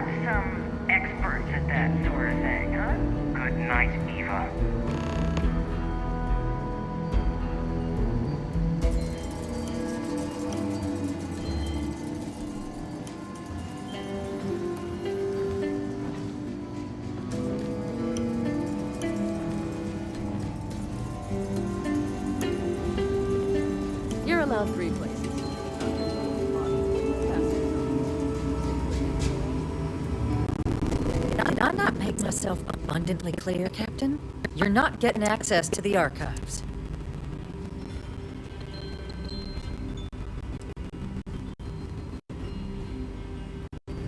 have some experts at that sort of thing, huh? Good night, Eva. You're allowed 3 places. Did I not make myself abundantly clear, Captain? You're not getting access to the archives.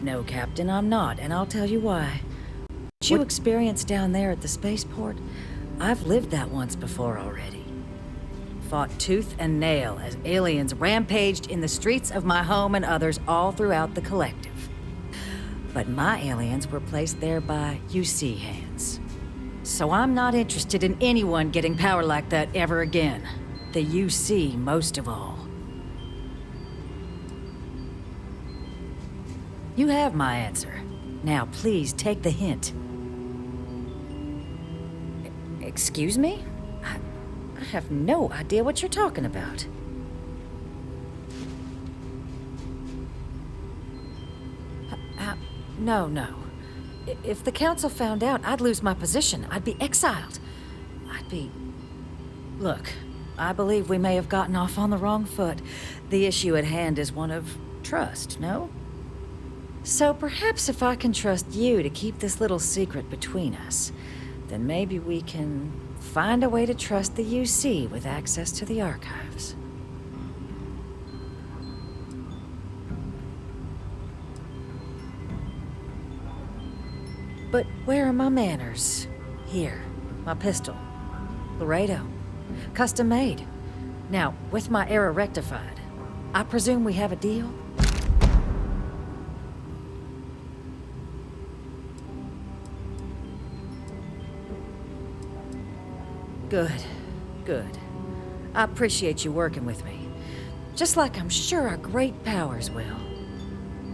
No, Captain, I'm not, and I'll tell you why. What you experienced down there at the spaceport, I've lived that once before already. Fought tooth and nail as aliens rampaged in the streets of my home and others all throughout the collective. But my aliens were placed there by UC hands. So I'm not interested in anyone getting power like that ever again. The UC most of all. You have my answer. Now please take the hint. Excuse me? I have no idea what you're talking about. No. If the council found out, I'd lose my position. I'd be exiled. Look, I believe we may have gotten off on the wrong foot. The issue at hand is one of trust, no? So perhaps if I can trust you to keep this little secret between us, then maybe we can find a way to trust the UC with access to the archives. But where are my manners? Here, my pistol. Laredo. Custom made. Now, with my error rectified, I presume we have a deal? Good. I appreciate you working with me. Just like I'm sure our great powers will.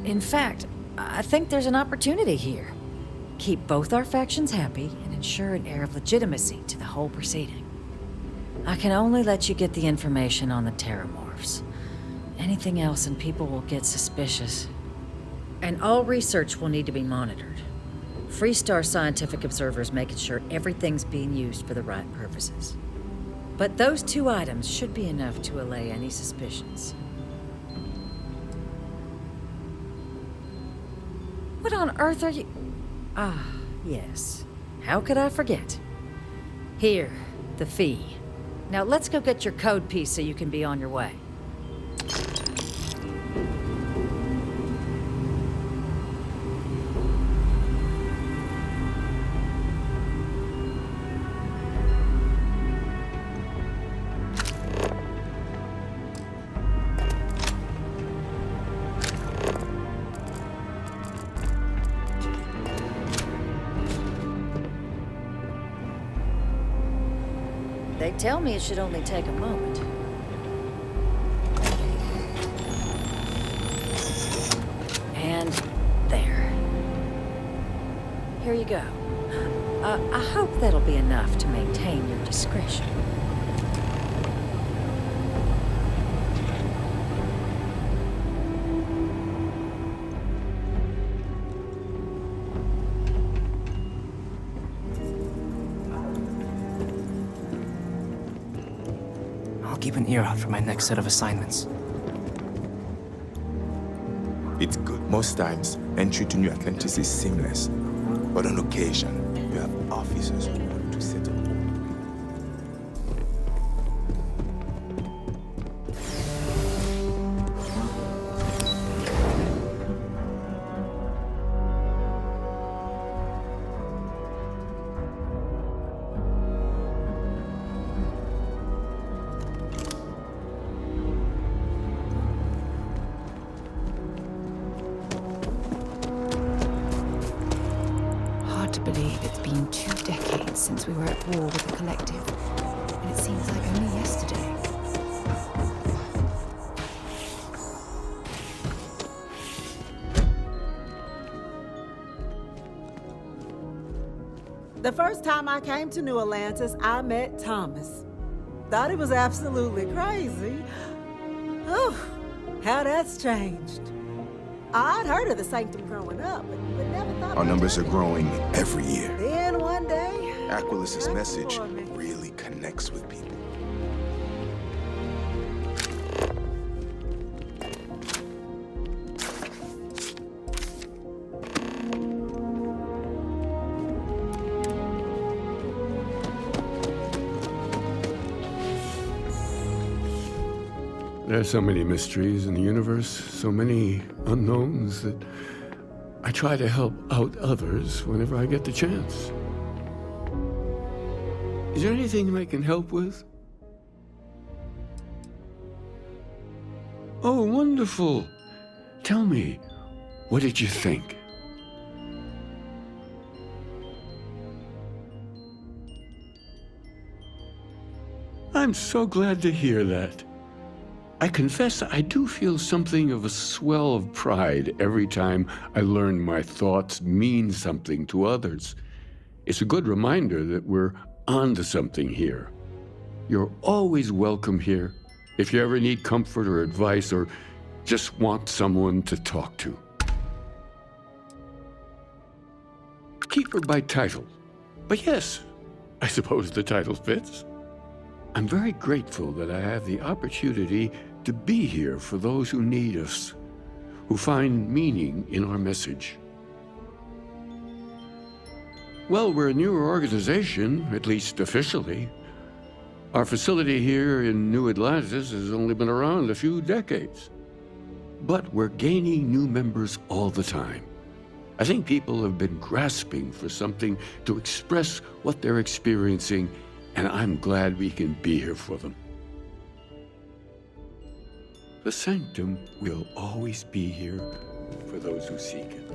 In fact, I think there's an opportunity here. Keep both our factions happy and ensure an air of legitimacy to the whole proceeding. I can only let you get the information on the Terrormorphs. Anything else and people will get suspicious. And all research will need to be monitored. Freestar scientific observers making sure everything's being used for the right purposes. But those 2 items should be enough to allay any suspicions. What on earth are you... Ah, yes. How could I forget? Here, the fee. Now let's go get your code piece so you can be on your way. They tell me it should only take a moment. And there. Here you go. I hope that'll be enough to maintain your discretion. Keep an ear out for my next set of assignments. It's good. Most times, entry to New Atlantis is seamless. But on occasion, you have officers who want to settle. Believe it's been 2 decades since we were at war with the Collective, and it seems like only yesterday. The first time I came to New Atlantis, I met Thomas. Thought he was absolutely crazy. Oh, how that's changed. I'd heard of the Sanctum growing up, but never thought Our numbers are growing every year. Then one day... Aquilus's message really connects with people. There are so many mysteries in the universe, so many unknowns that I try to help out others whenever I get the chance. Is there anything I can help with? Oh, wonderful. Tell me, what did you think? I'm so glad to hear that. I confess I do feel something of a swell of pride every time I learn my thoughts mean something to others. It's a good reminder that we're onto something here. You're always welcome here if you ever need comfort or advice or just want someone to talk to. Keeper by title. But yes, I suppose the title fits. I'm very grateful that I have the opportunity to be here for those who need us, who find meaning in our message. Well, we're a newer organization, at least officially. Our facility here in New Atlantis has only been around a few decades. But we're gaining new members all the time. I think people have been grasping for something to express what they're experiencing, and I'm glad we can be here for them. The Sanctum will always be here for those who seek it.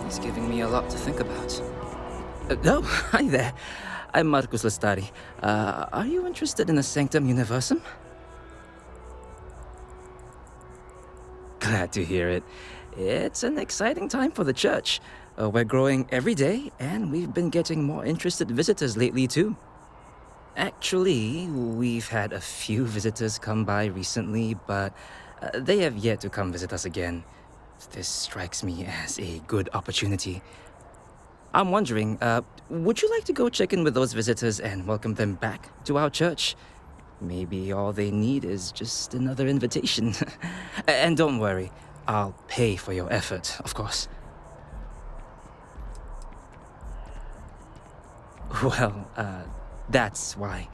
He's giving me a lot to think about. Oh, hi there. I'm Marcus Lestari. Are you interested in the Sanctum Universum? Glad to hear it. It's an exciting time for the church. We're growing every day, and we've been getting more interested visitors lately, too. Actually, we've had a few visitors come by recently, but they have yet to come visit us again. This strikes me as a good opportunity. I'm wondering, would you like to go check in with those visitors and welcome them back to our church? Maybe all they need is just another invitation. And don't worry, I'll pay for your effort, of course. Well, that's why.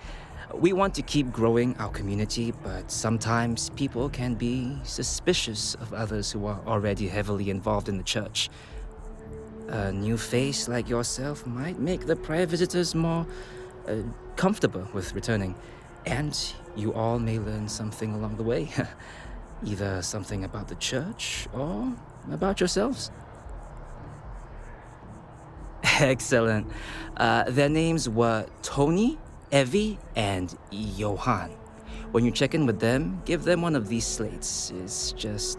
We want to keep growing our community, but sometimes people can be suspicious of others who are already heavily involved in the church. A new face like yourself might make the prior visitors more comfortable with returning, and you all may learn something along the way. Either something about the church or about yourselves. Excellent. Their names were Tony, Evie, and Johan. When you check in with them, give them one of these slates. It's just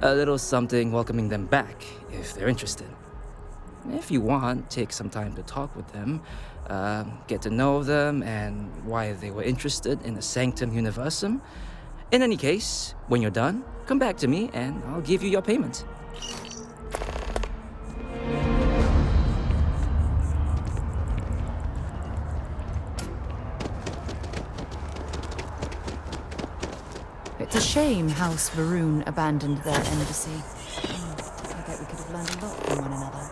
a little something welcoming them back, if they're interested. If you want, take some time to talk with them, get to know them and why they were interested in the Sanctum Universum. In any case, when you're done, come back to me and I'll give you your payment. It's a shame House Varun abandoned their embassy. I bet we could have learned a lot from one another.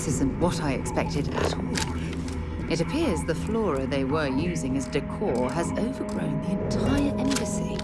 This isn't what I expected at all. It appears the flora they were using as decor has overgrown the entire embassy.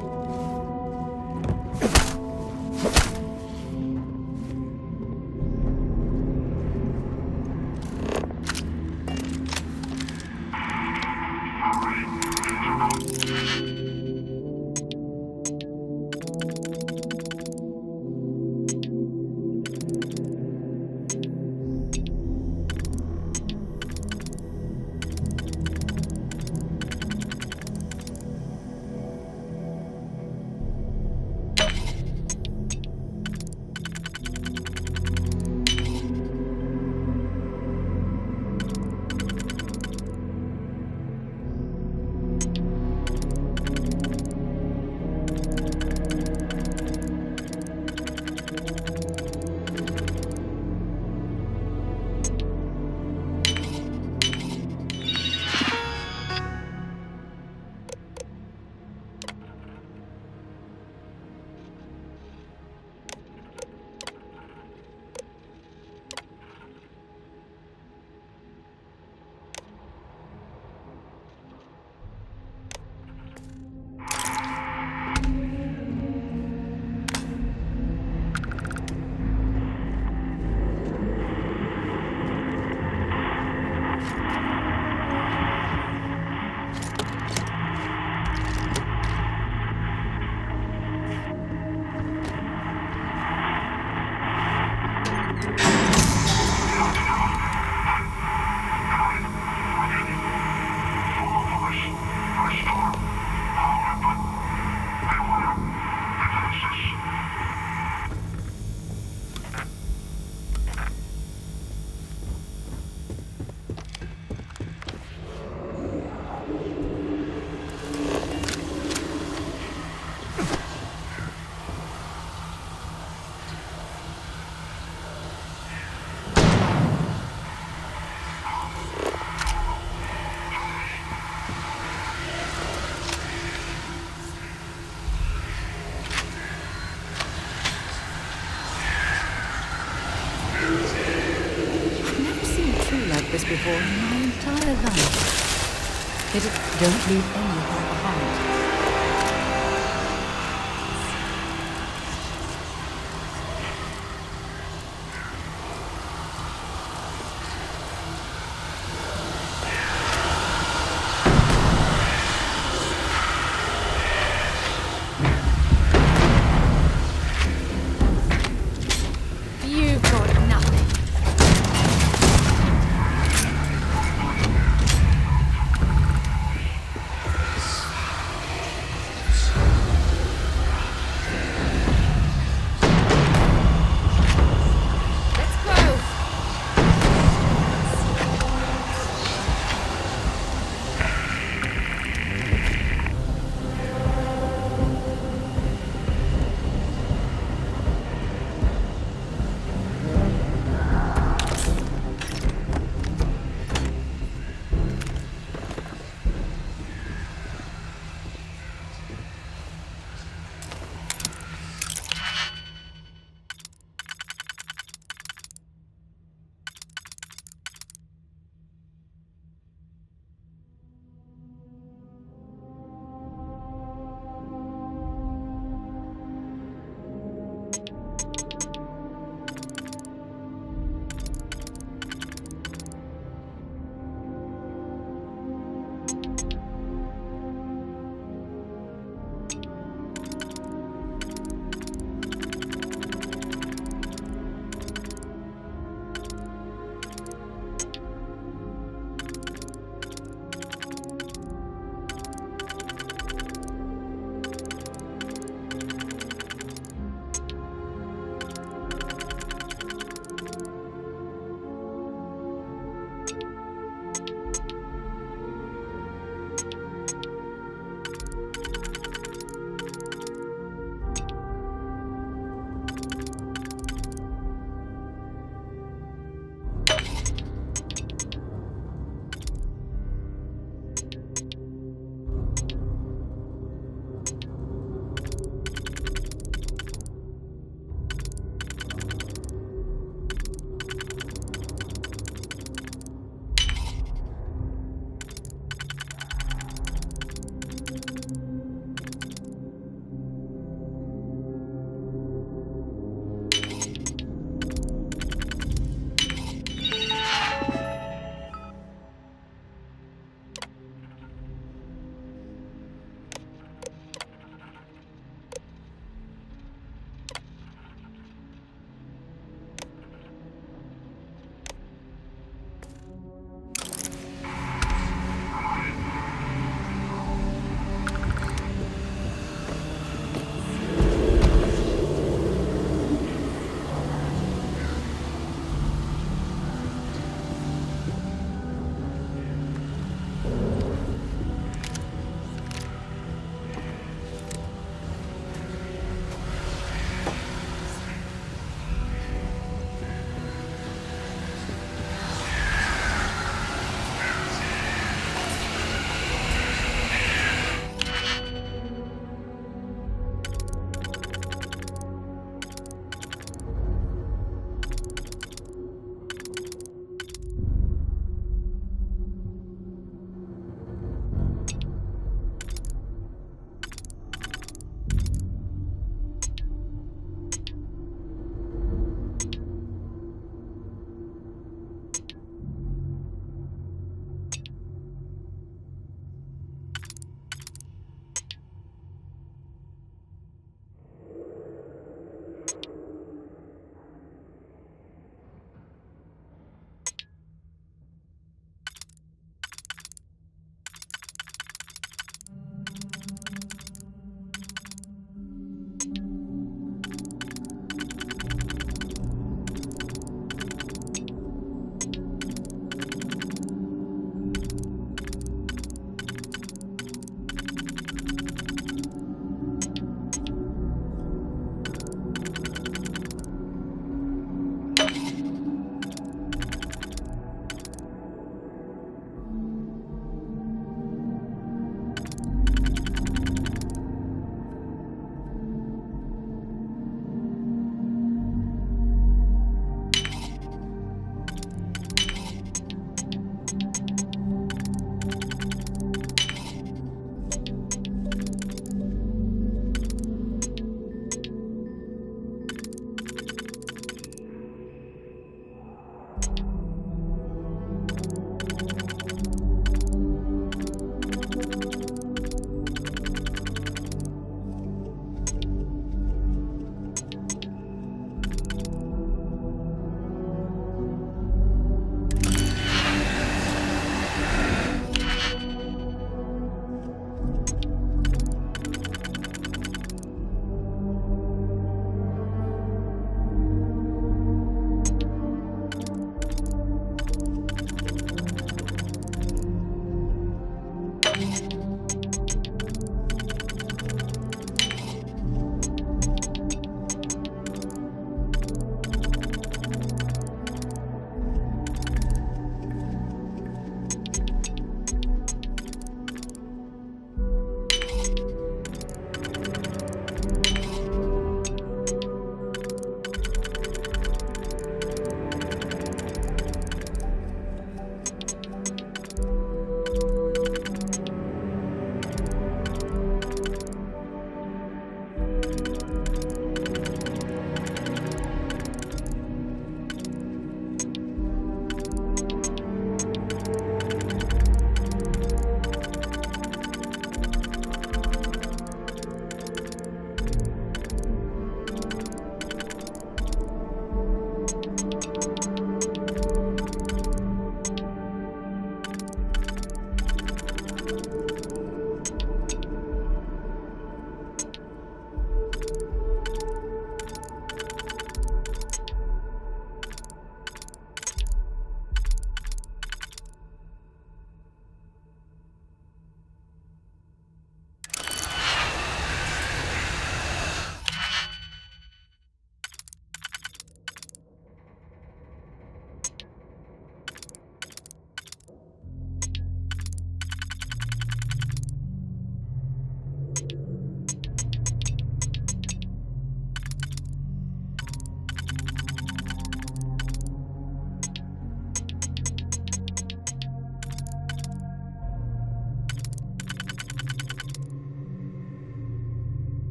This before in my entire life. Yet it don't leave anything behind. You've got nothing.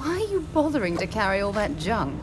Why are you bothering to carry all that junk?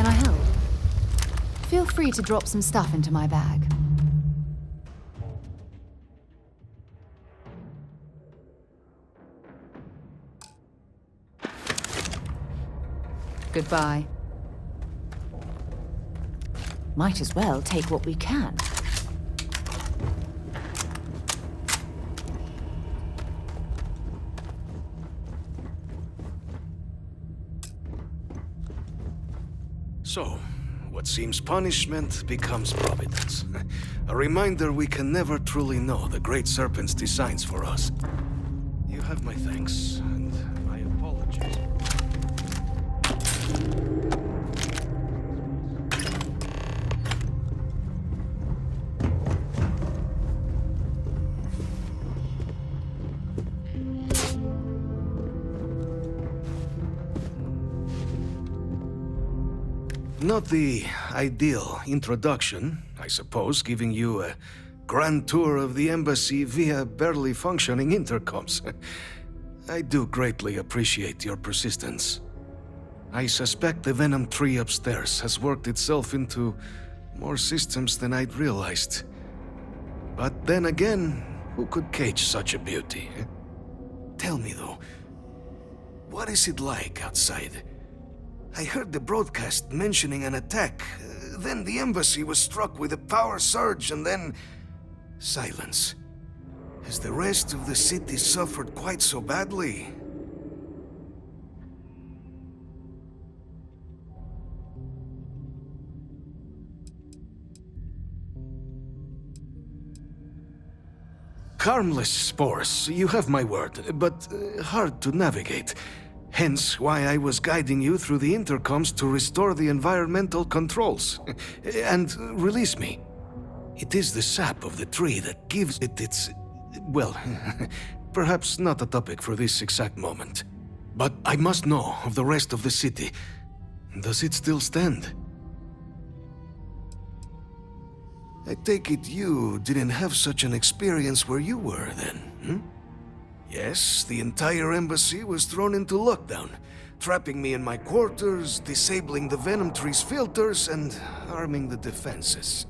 Can I help? Feel free to drop some stuff into my bag. Goodbye. Might as well take what we can. So, what seems punishment becomes providence. A reminder we can never truly know the Great Serpent's designs for us. You have my thanks, and my apologies. Not the ideal introduction, I suppose, giving you a grand tour of the embassy via barely functioning intercoms. I do greatly appreciate your persistence. I suspect the Venom tree upstairs has worked itself into more systems than I'd realized. But then again, who could cage such a beauty? Tell me though, what is it like outside? I heard the broadcast mentioning an attack. Then the embassy was struck with a power surge and then... silence. Has the rest of the city suffered quite so badly? Harmless spores, you have my word, but hard to navigate. Hence why I was guiding you through the intercoms to restore the environmental controls. And release me. It is the sap of the tree that gives it its... well, perhaps not a topic for this exact moment. But I must know of the rest of the city. Does it still stand? I take it you didn't have such an experience where you were then, hmm? Yes, the entire embassy was thrown into lockdown, trapping me in my quarters, disabling the Venom tree's filters, and arming the defenses.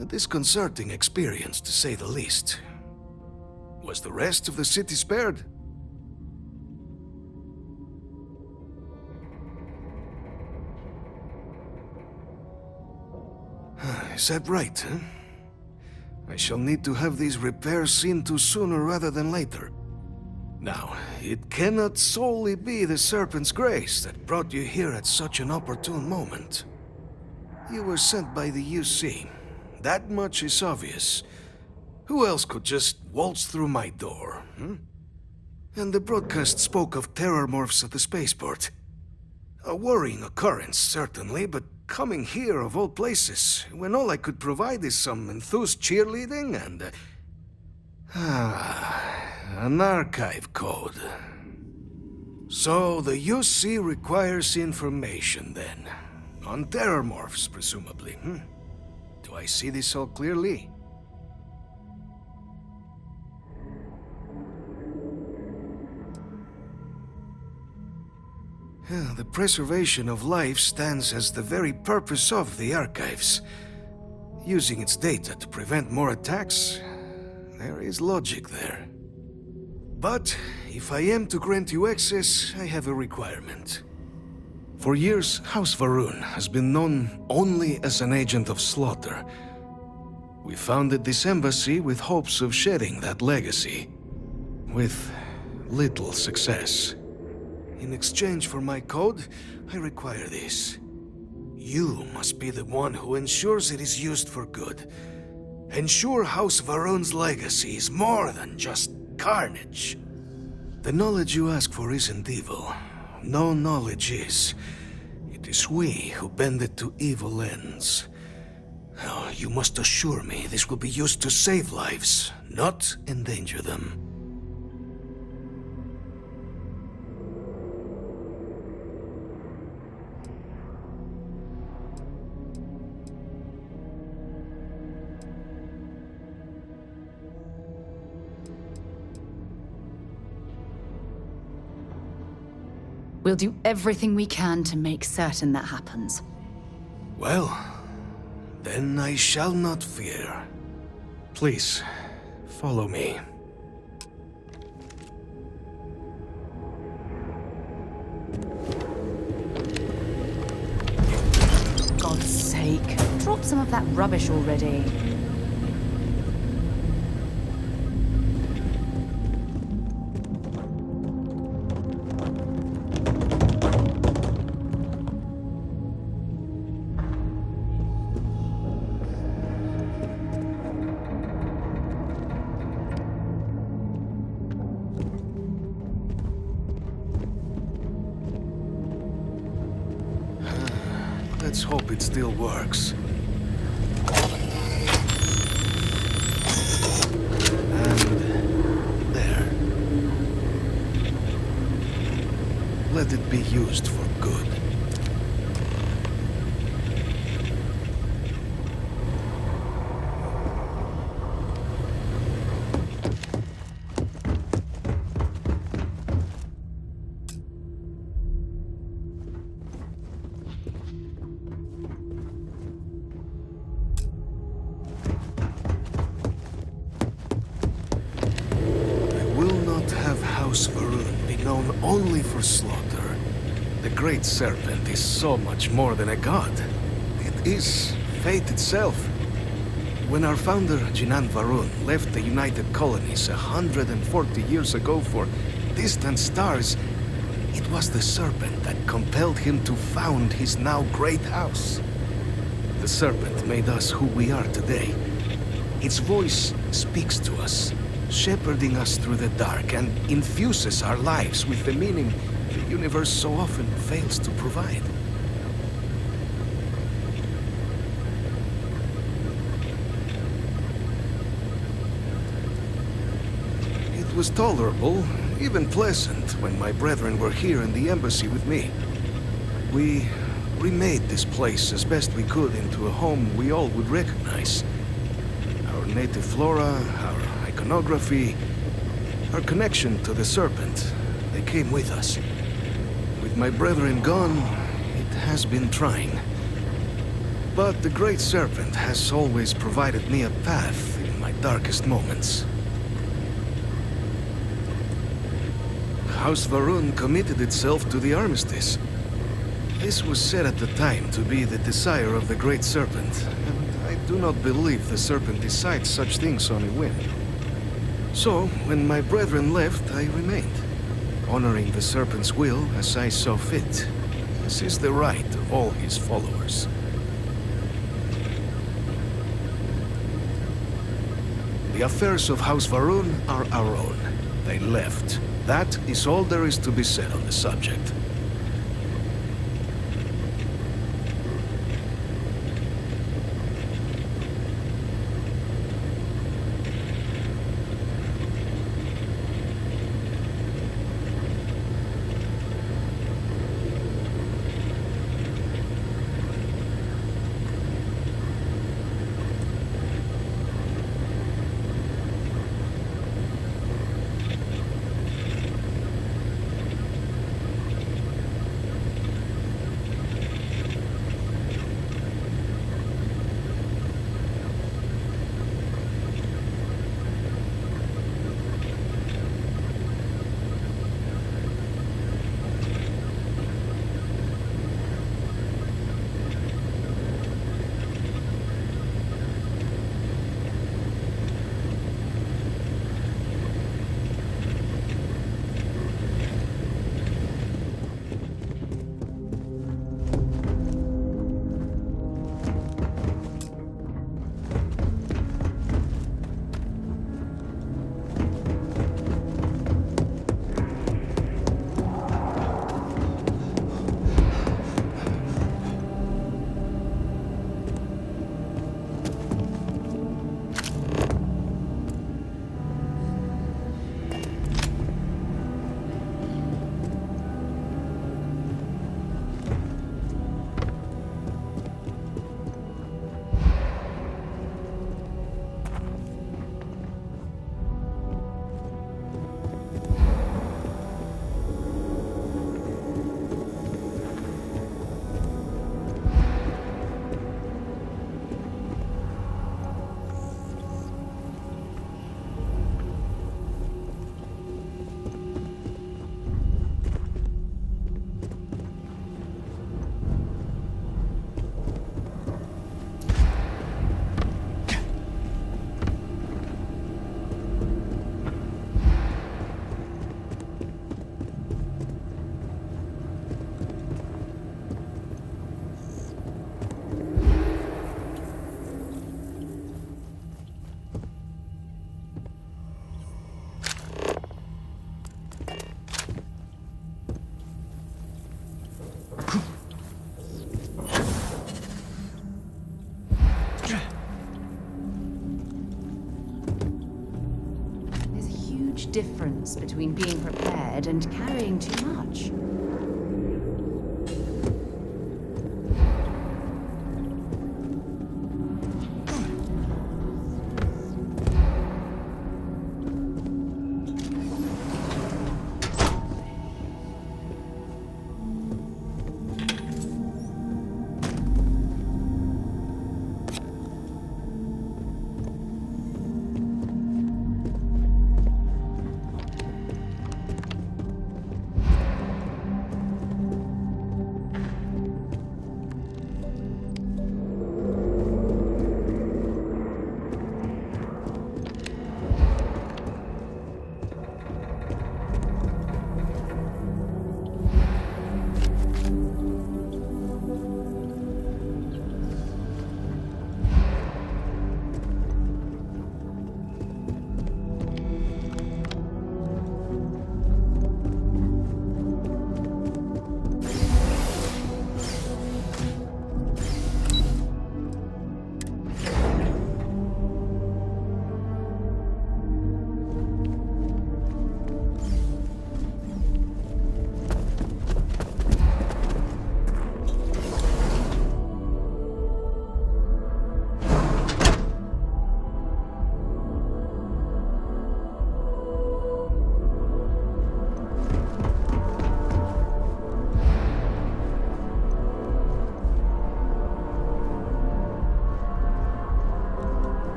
A disconcerting experience, to say the least. Was the rest of the city spared? Is that right, huh? I shall need to have these repairs seen to sooner rather than later. Now, it cannot solely be the Serpent's grace that brought you here at such an opportune moment. You were sent by the UC. That much is obvious. Who else could just waltz through my door, hmm? And the broadcast spoke of Terrormorphs at the spaceport. A worrying occurrence, certainly, but coming here of all places, when all I could provide is some enthused cheerleading and... an archive code. So the UC requires information, then. On Terrormorphs, presumably, hmm? Do I see this all clearly? The preservation of life stands as the very purpose of the archives. Using its data to prevent more attacks, there is logic there. But if I am to grant you access, I have a requirement. For years, House Varun has been known only as an agent of slaughter. We founded this embassy with hopes of shedding that legacy, with little success. In exchange for my code, I require this. You must be the one who ensures it is used for good. Ensure House Varun's legacy is more than just carnage. The knowledge you ask for isn't evil. No knowledge is. It 'Tis we who bend it to evil ends. Oh, you must assure me this will be used to save lives, not endanger them. We'll do everything we can to make certain that happens. Well, then I shall not fear. Please, follow me. God's sake, drop some of that rubbish already. Let's hope it still works. And there. Let it be used for good. Varun be known only for slaughter. The Great Serpent is so much more than a god. It is fate itself. When our founder, Jinan Varun, left the United Colonies 140 years ago for distant stars, it was the Serpent that compelled him to found his now great house. The Serpent made us who we are today. Its voice speaks to us, shepherding us through the dark, and infuses our lives with the meaning the universe so often fails to provide. It was tolerable, even pleasant, when my brethren were here in the embassy with me. We remade this place as best we could into a home we all would recognize. Our native flora, our iconography, our connection to the Serpent, they came with us. With my brethren gone, it has been trying. But the Great Serpent has always provided me a path in my darkest moments. House Varun committed itself to the armistice. This was said at the time to be the desire of the Great Serpent, and I do not believe the Serpent decides such things on a whim. So, when my brethren left, I remained, honoring the Serpent's will as I saw fit. This is the right of all his followers. The affairs of House Varun are our own. They left. That is all there is to be said on the subject. difference between being prepared and carrying too much.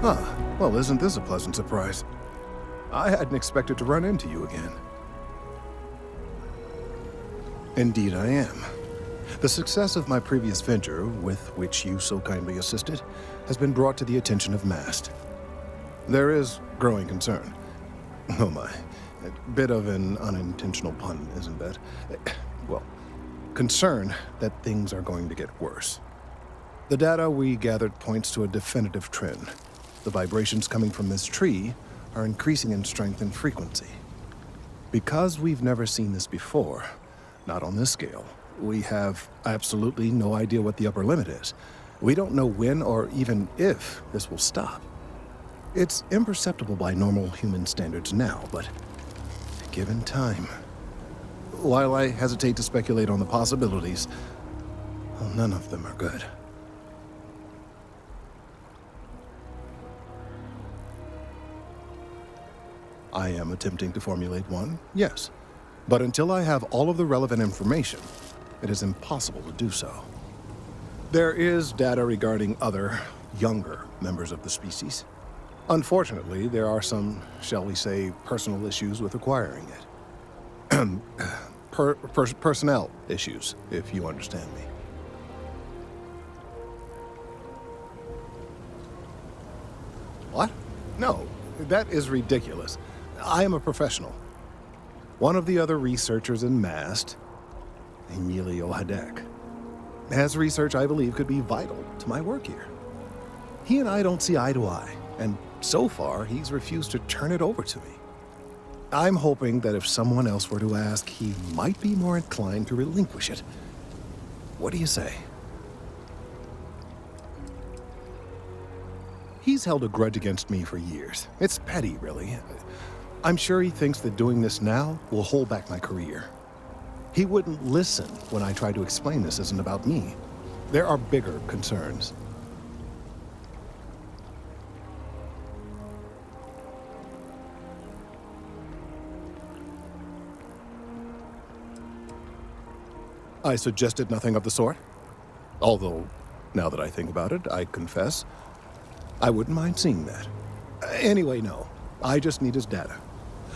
Huh. Well, isn't this a pleasant surprise? I hadn't expected to run into you again. Indeed I am. The success of my previous venture, with which you so kindly assisted, has been brought to the attention of MAST. There is growing concern. Oh my. A bit of an unintentional pun, isn't that? Well, concern that things are going to get worse. The data we gathered points to a definitive trend. The vibrations coming from this tree are increasing in strength and frequency. Because we've never seen this before, not on this scale, we have absolutely no idea what the upper limit is. We don't know when or even if this will stop. It's imperceptible by normal human standards now, but given time. While I hesitate to speculate on the possibilities, well, none of them are good. I am attempting to formulate one, yes. But until I have all of the relevant information, it is impossible to do so. There is data regarding other, younger members of the species. Unfortunately, there are some, shall we say, personal issues with acquiring it. Personnel issues, if you understand me. What? No, that is ridiculous. I am a professional. One of the other researchers in MAST, Emilio Hadek, has research I believe could be vital to my work here. He and I don't see eye to eye, and so far he's refused to turn it over to me. I'm hoping that if someone else were to ask, he might be more inclined to relinquish it. What do you say? He's held a grudge against me for years. It's petty, really. I'm sure he thinks that doing this now will hold back my career. He wouldn't listen when I tried to explain this isn't about me. There are bigger concerns. I suggested nothing of the sort. Although, now that I think about it, I confess, I wouldn't mind seeing that. Anyway, no. I just need his data.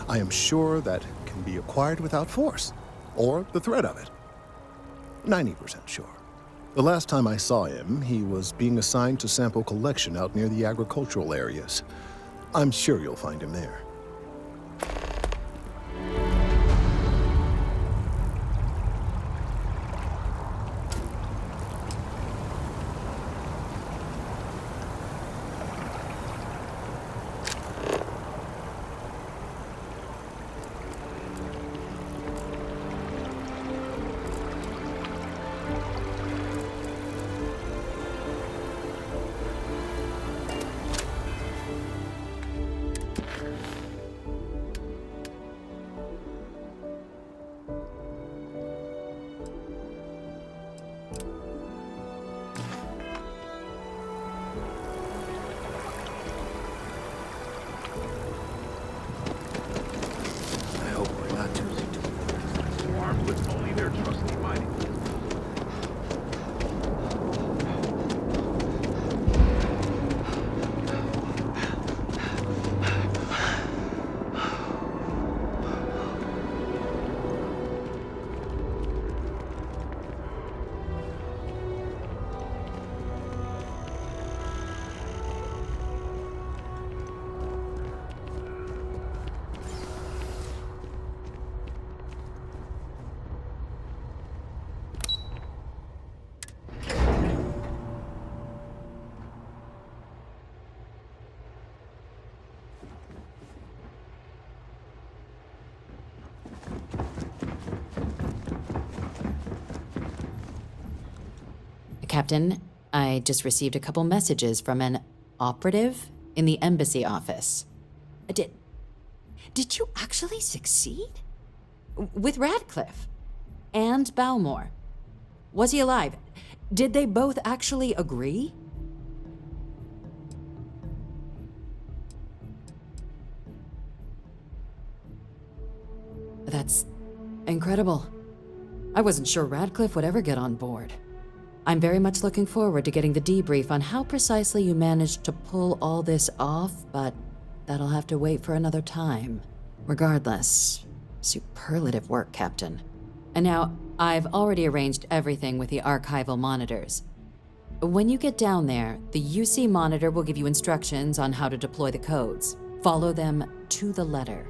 I am sure that can be acquired without force, or the threat of it. 90% sure. The last time I saw him, he was being assigned to sample collection out near the agricultural areas. I'm sure you'll find him there. Captain, I just received a couple messages from an operative in the embassy office. Did you actually succeed? With Radcliffe? And Balmore? Was he alive? Did they both actually agree? That's incredible. I wasn't sure Radcliffe would ever get on board. I'm very much looking forward to getting the debrief on how precisely you managed to pull all this off, but that'll have to wait for another time. Regardless, superlative work, Captain. And now, I've already arranged everything with the archival monitors. When you get down there, the UC monitor will give you instructions on how to deploy the codes. Follow them to the letter.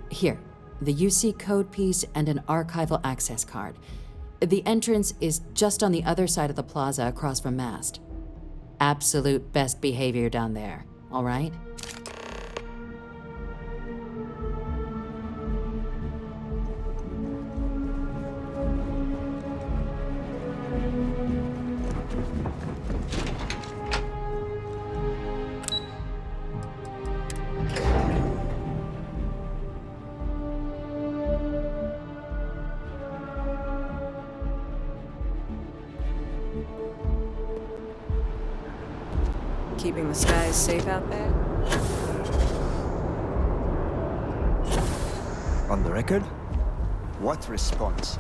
Here, the UC code piece and an archival access card. The entrance is just on the other side of the plaza across from MAST. Absolute best behavior down there, all right? keeping the skies safe out there? On the record? What response?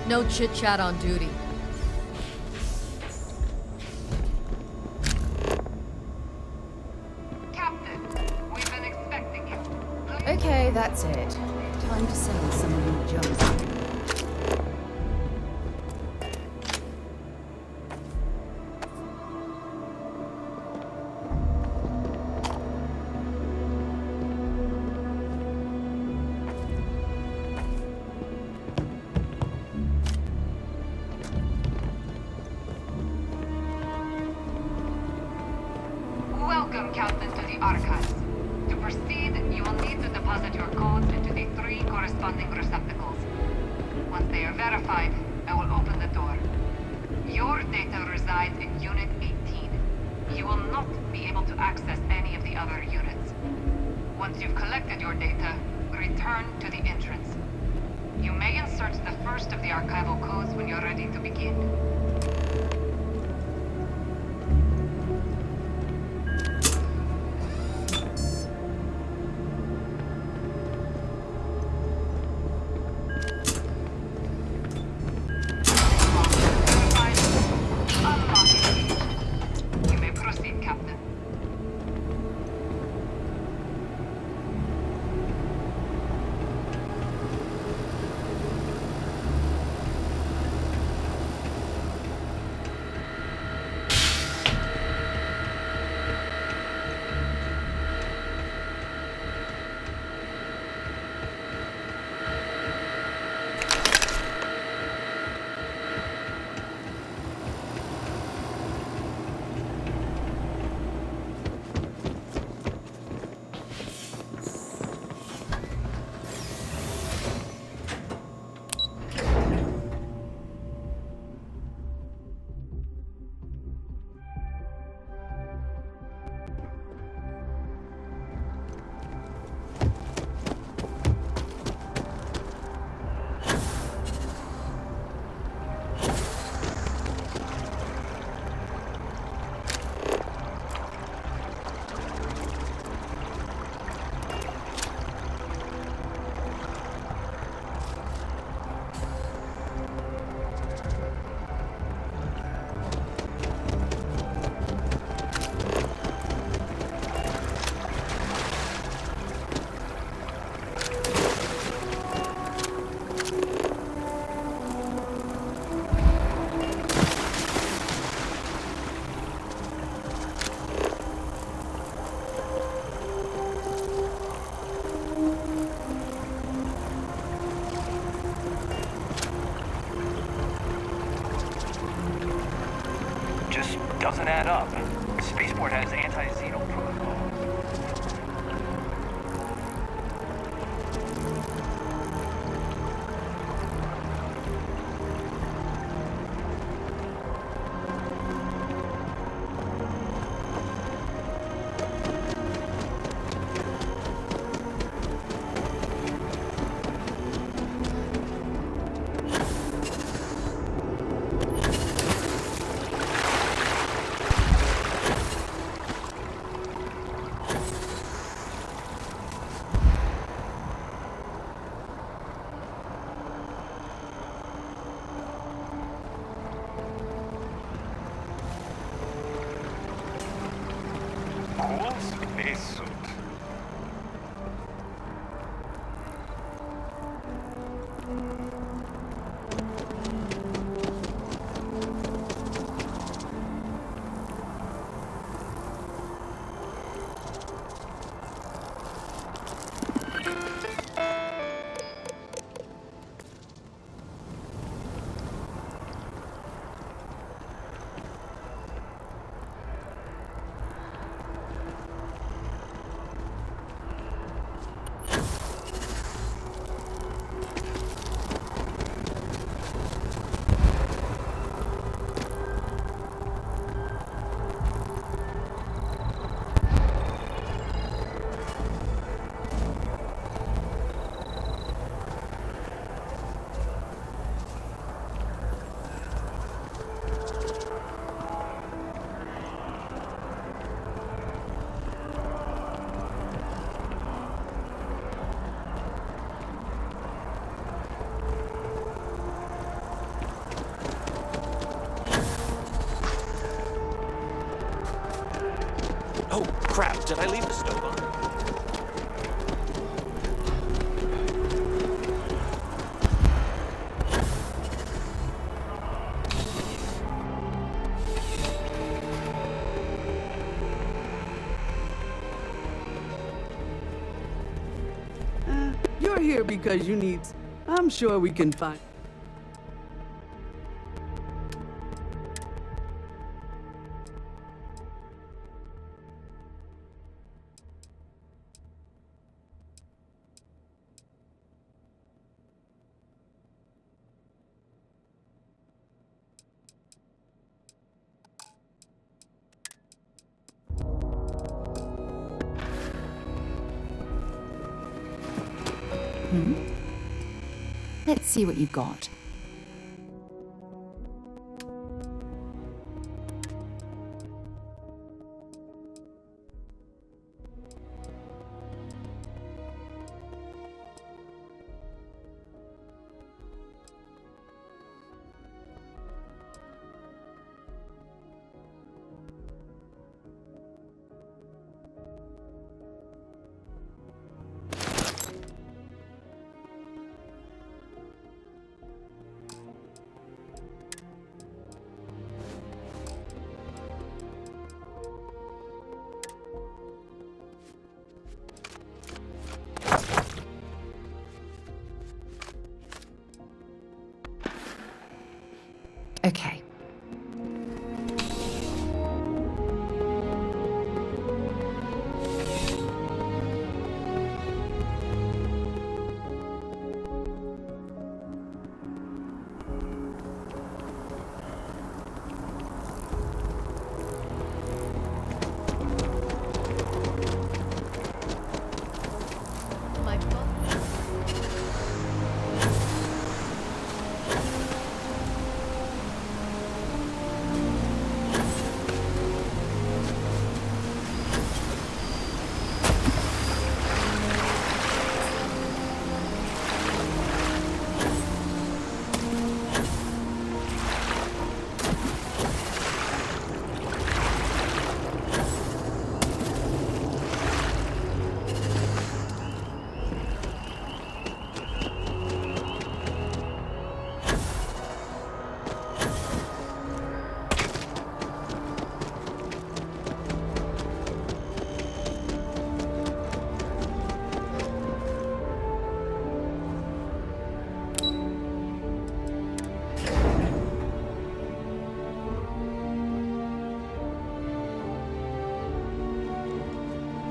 No chit-chat on duty. Captain, we've been expecting you. Okay, that's it. Time to send someone who jumps. Welcome, Captain, to the Archives. To proceed, you will need to deposit your codes into the 3 corresponding receptacles. Once they are verified, I will open the door. Your data resides in Unit 18. You will not be able to access any of the other units. Once you've collected your data, return to the entrance. You may insert the first of the archival codes when you're ready to begin. You may proceed, Captain. Just doesn't add up. Spaceport has anti-Xeno protocol. Did I leave the stove on? You're here because you need... I'm sure we can find... Let's see what you've got. Okay.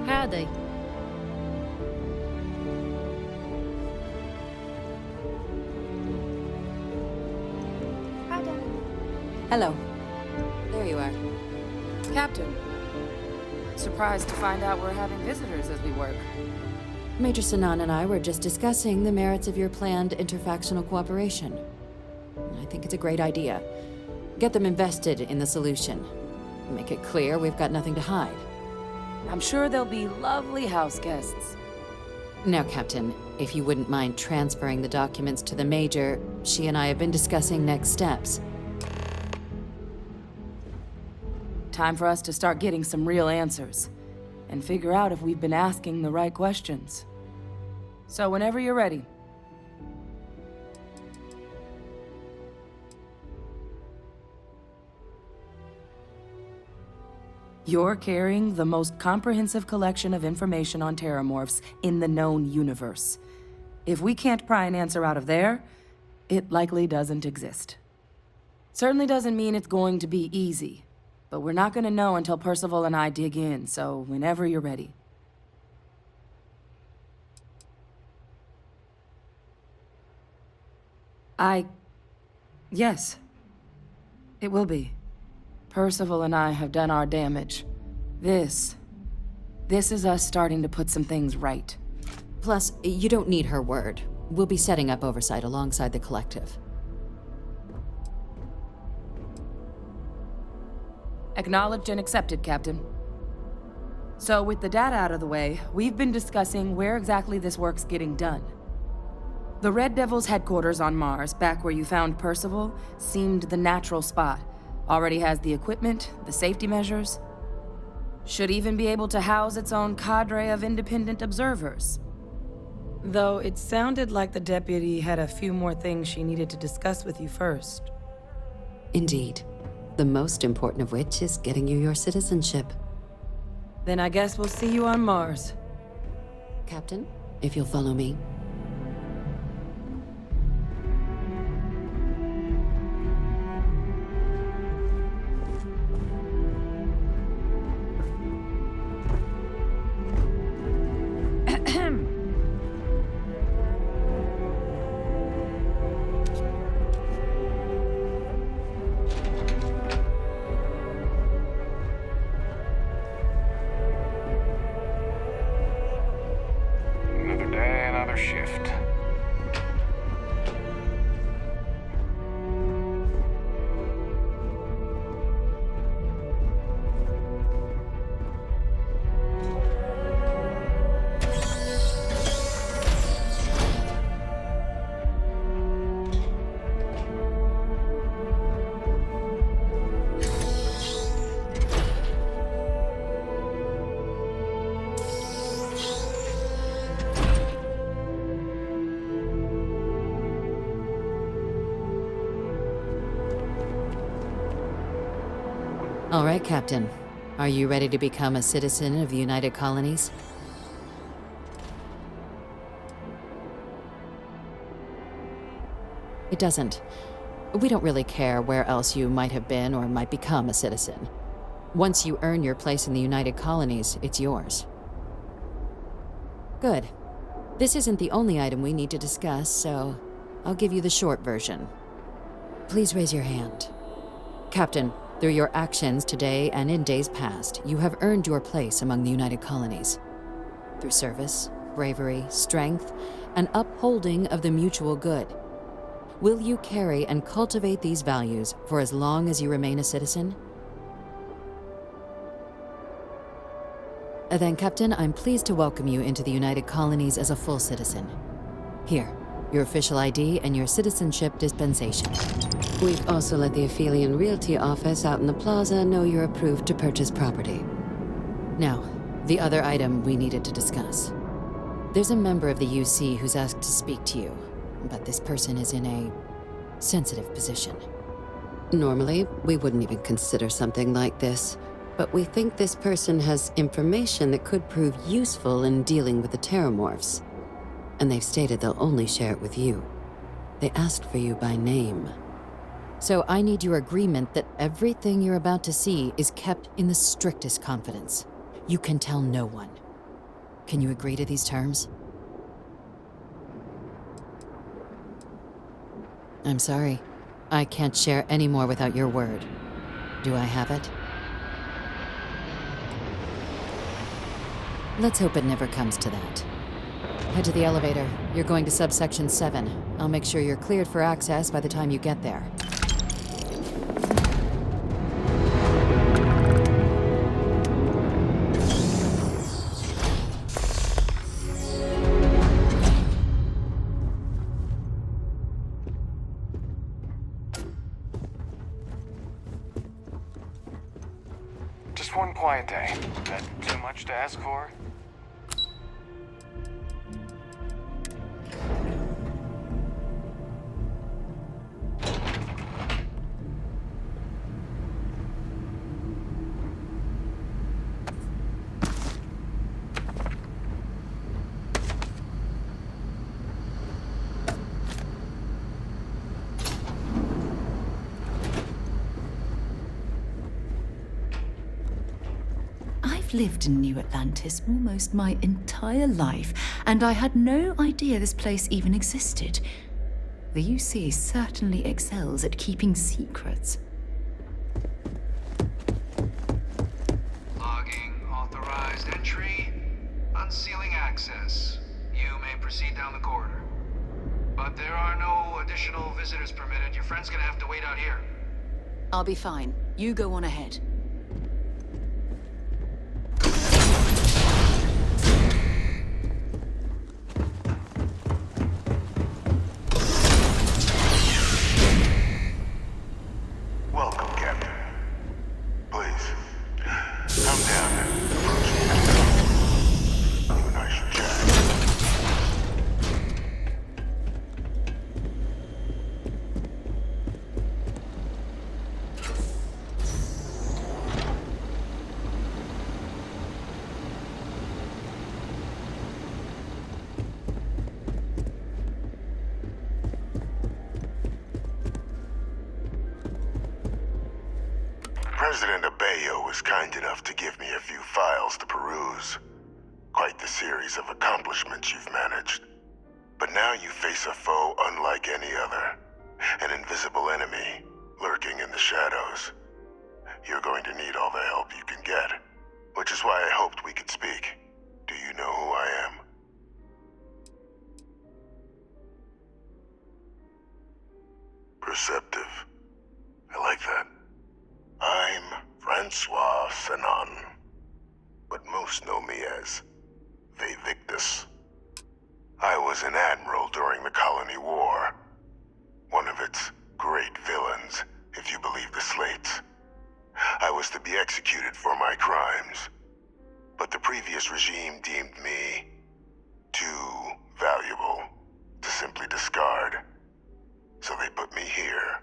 Howdy. Hello. There you are. Captain. Surprised to find out we're having visitors as we work. Major Sinan and I were just discussing the merits of your planned interfactional cooperation. I think it's a great idea. Get them invested in the solution. Make it clear we've got nothing to hide. I'm sure they'll be lovely house guests. Now, Captain, if you wouldn't mind transferring the documents to the Major, she and I have been discussing next steps. Time for us to start getting some real answers, and figure out if we've been asking the right questions. So whenever you're ready. You're carrying the most comprehensive collection of information on Terrormorphs in the known universe. If we can't pry an answer out of there, it likely doesn't exist. Certainly doesn't mean it's going to be easy, but we're not going to know until Percival and I dig in, so whenever you're ready. Yes. It will be. Percival and I have done our damage. This is us starting to put some things right. Plus, you don't need her word. We'll be setting up oversight alongside the collective. Acknowledged and accepted, Captain. So with the data out of the way, we've been discussing where exactly this work's getting done. The Red Devil's headquarters on Mars, back where you found Percival, seemed the natural spot. Already has the equipment, the safety measures. Should even be able to house its own cadre of independent observers. Though it sounded like the deputy had a few more things she needed to discuss with you first. Indeed. The most important of which is getting you your citizenship. Then I guess we'll see you on Mars. Captain, if you'll follow me. Another day, another shift. All right, Captain. Are you ready to become a citizen of the United Colonies? It doesn't. We don't really care where else you might have been or might become a citizen. Once you earn your place in the United Colonies, it's yours. Good. This isn't the only item we need to discuss, so I'll give you the short version. Please raise your hand. Captain, through your actions today and in days past, you have earned your place among the United Colonies. Through service, bravery, strength, and upholding of the mutual good. Will you carry and cultivate these values for as long as you remain a citizen? Then, Captain, I'm pleased to welcome you into the United Colonies as a full citizen. Here, your official ID and your citizenship dispensation. We've also let the Aphelion Realty office out in the plaza know you're approved to purchase property. Now, the other item we needed to discuss. There's a member of the UC who's asked to speak to you, but this person is in a sensitive position. Normally, we wouldn't even consider something like this, but we think this person has information that could prove useful in dealing with the Terrormorphs. And they've stated they'll only share it with you. They asked for you by name. So I need your agreement that everything you're about to see is kept in the strictest confidence. You can tell no one. Can you agree to these terms? I'm sorry. I can't share any more without your word. Do I have it? Let's hope it never comes to that. Head to the elevator. You're going to subsection 7. I'll make sure you're cleared for access by the time you get there. Just one quiet day. That too much to ask for? I've lived in New Atlantis almost my entire life, and I had no idea this place even existed. The UC certainly excels at keeping secrets. Logging authorized entry. Unsealing access. You may proceed down the corridor. But there are no additional visitors permitted. Your friend's gonna have to wait out here. I'll be fine. You go on ahead. Welcome, Captain. Please, come down. President Abeyo was kind enough to give me a few files to peruse. Quite the series of accomplishments you've managed. But now you face a foe unlike any other. An invisible enemy, lurking in the shadows. You're going to need all the help you can get, which is why I hoped we could speak. Do you know who I am? Perceptive. I like that. I'm Francois Sanon, but most know me as Victus. I was an admiral during the Colony War. One of its great villains, if you believe the slates. I was to be executed for my crimes, but the previous regime deemed me too valuable to simply discard. So they put me here,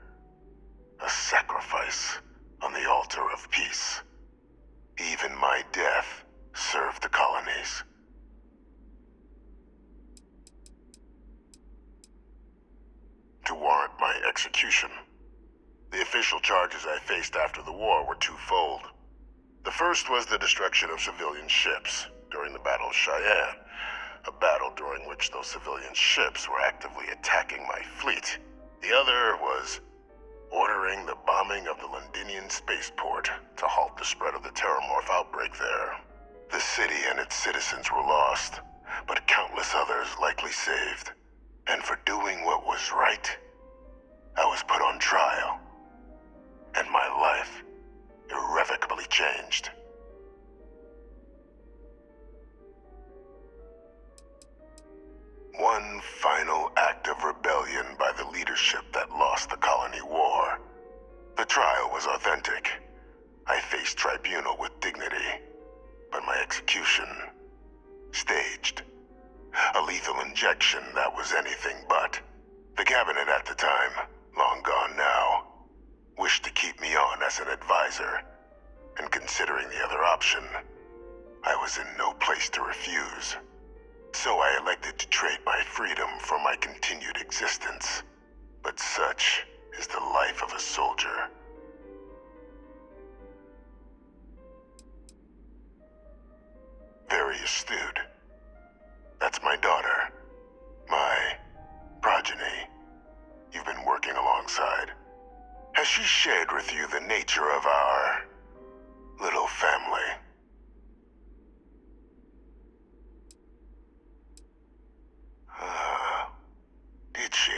a sacrifice on the altar of peace. Even my death served the colonies. To warrant my execution, the official charges I faced after the war were twofold. The first was the destruction of civilian ships during the Battle of Cheyenne, a battle during which those civilian ships were actively attacking my fleet. The other was ordering the bombing of the Londinian spaceport to halt the spread of the Terrormorph outbreak there. The city and its citizens were lost, but countless others likely saved. And for doing what was right, I was put on trial, and my life irrevocably changed. One final act of rebellion by the leadership that lost the Colony War. The trial was authentic. I faced tribunal with dignity, but my execution, staged. A lethal injection that was anything but. The cabinet at the time, long gone now, wished to keep me on as an advisor, and considering the other option, I was in no place to refuse. So I elected to trade my freedom for my continued existence. But such is the life of a soldier. Very astute. That's my daughter. My progeny. You've been working alongside. Has she shared with you the nature of our little family? Did she?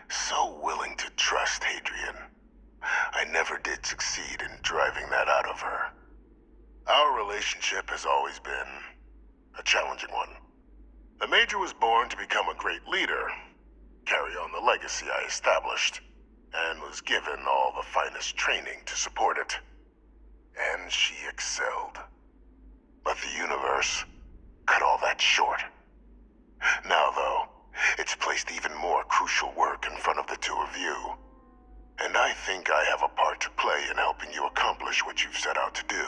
So willing to trust Hadrian. I never did succeed in driving that out of her. Our relationship has always been a challenging one. The Major was born to become a great leader, carry on the legacy I established, and was given all the finest training to support it. And she excelled. But the universe cut all that short. Now, though, it's placed even more crucial work in front of the two of you. And I think I have a part to play in helping you accomplish what you've set out to do.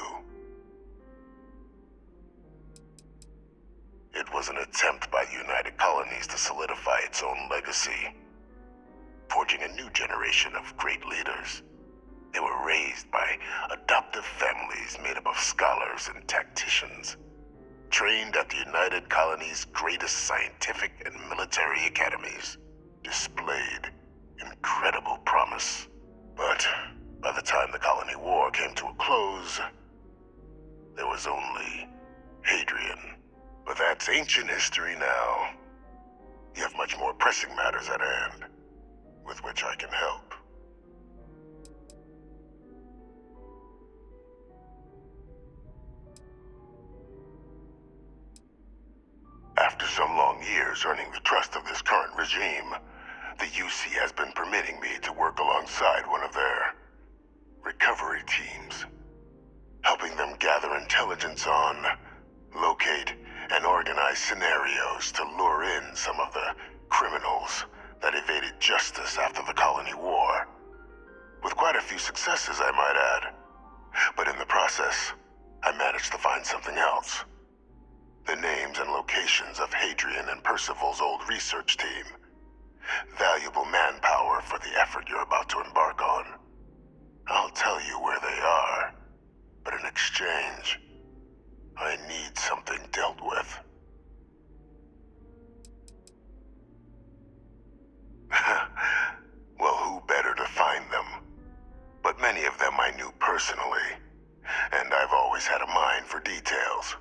It was an attempt by the United Colonies to solidify its own legacy, forging a new generation of great leaders. They were raised by adoptive families made up of scholars and tacticians, trained at the United Colonies' greatest scientific and military academies, displayed incredible promise. But by the time the Colony War came to a close, there was only Hadrian. But that's ancient history now. You have much more pressing matters at hand, with which I can help. After some long years earning the trust of this current regime, the UC has been permitting me to work alongside one of their recovery teams, helping them gather intelligence on, locate, and organize scenarios to lure in some of the criminals that evaded justice after the Colony War. With quite a few successes, I might add. But in the process, I managed to find something else. The names and locations of Hadrian and Percival's old research team. Valuable manpower for the effort you're about to embark on. I'll tell you where they are, but in exchange, I need something dealt with. Well, who better to find them? But many of them I knew personally, and I've always had a mind for details.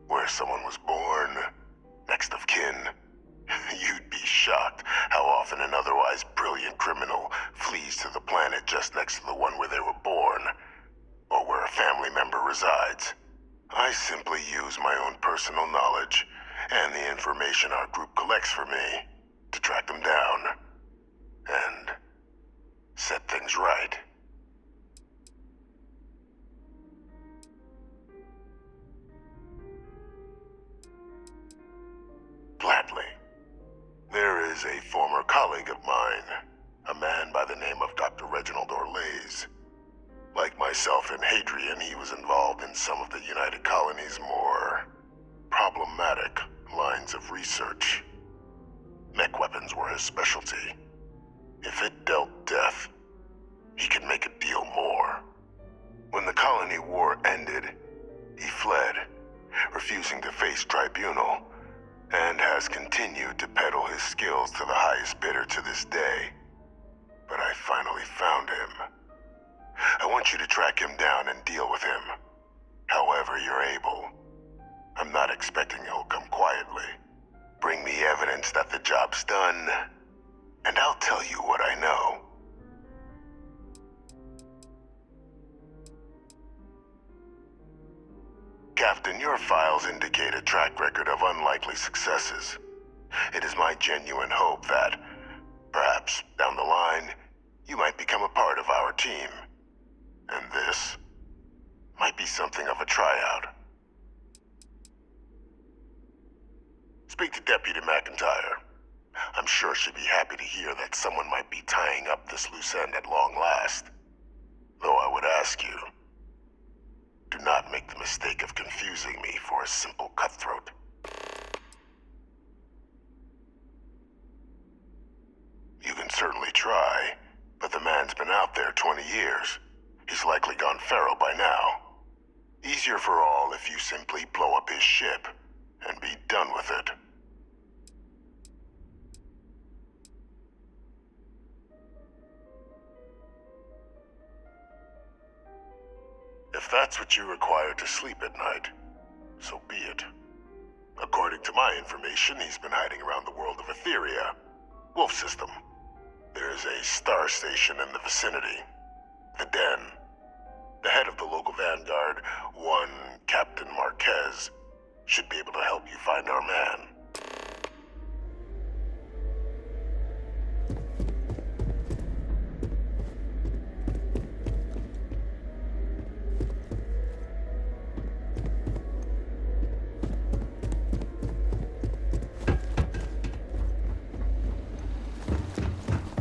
Where someone was born, next of kin. You'd be shocked how often an otherwise brilliant criminal flees to the planet just next to the one where they were born, or where a family member resides. I simply use my own personal knowledge and the information our group collects for me to track them down and set things right. Gladly. There is a former colleague of mine, a man by the name of Dr. Reginald Orlaise. Like myself and Hadrian, he was involved in some of the United Colony's more problematic lines of research. Mech weapons were his specialty. If it dealt death, he could make a deal more. When the colony war ended, he fled, refusing to face tribunal, and has continued to peddle his skills to the highest bidder to this day. But I finally found him. I want you to track him down and deal with him, however you're able. I'm not expecting he'll come quietly. Bring me evidence that the job's done, and I'll tell you what I know. Captain, your files indicate a track record of unlikely successes. It is my genuine hope that, perhaps down the line, you might become a part of our team. And this might be something of a tryout. Speak to Deputy McIntyre. I'm sure she'd be happy to hear that someone might be tying up this loose end at long last. Though I would ask you, do not make the mistake of confusing me for a simple cutthroat. You can certainly try, but the man's been out there 20 years. He's likely gone feral by now. Easier for all if you simply blow up his ship and be done with it. If that's what you require to sleep at night, so be it. According to my information, he's been hiding around the world of Etheria, Wolf System. There's a star station in the vicinity, the Den. The head of the local vanguard, one Captain Marquez, should be able to help you find our man.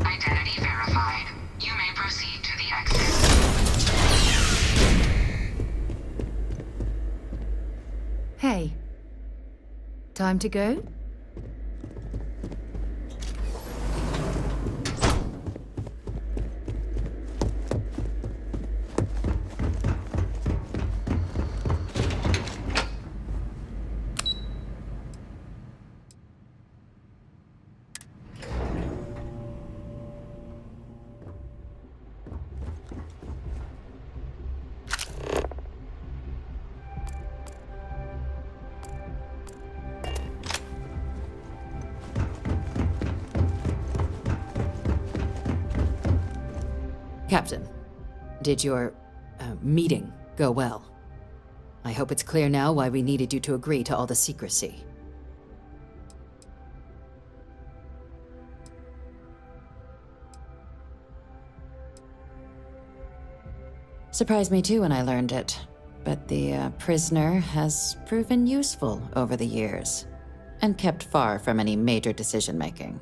Identity verified. You may proceed to the exit. Hey. Time to go? Captain, did your meeting go well? I hope it's clear now why we needed you to agree to all the secrecy. Surprised me too when I learned it, but the prisoner has proven useful over the years, and kept far from any major decision-making.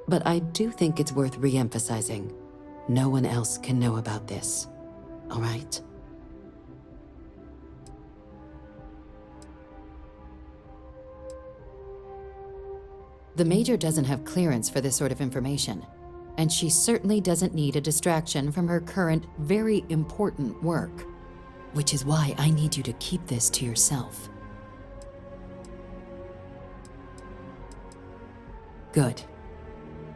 But I do think it's worth re-emphasizing. No one else can know about this, all right? The Major doesn't have clearance for this sort of information. and she certainly doesn't need a distraction from her current, very important work. Which is why I need you to keep this to yourself. Good.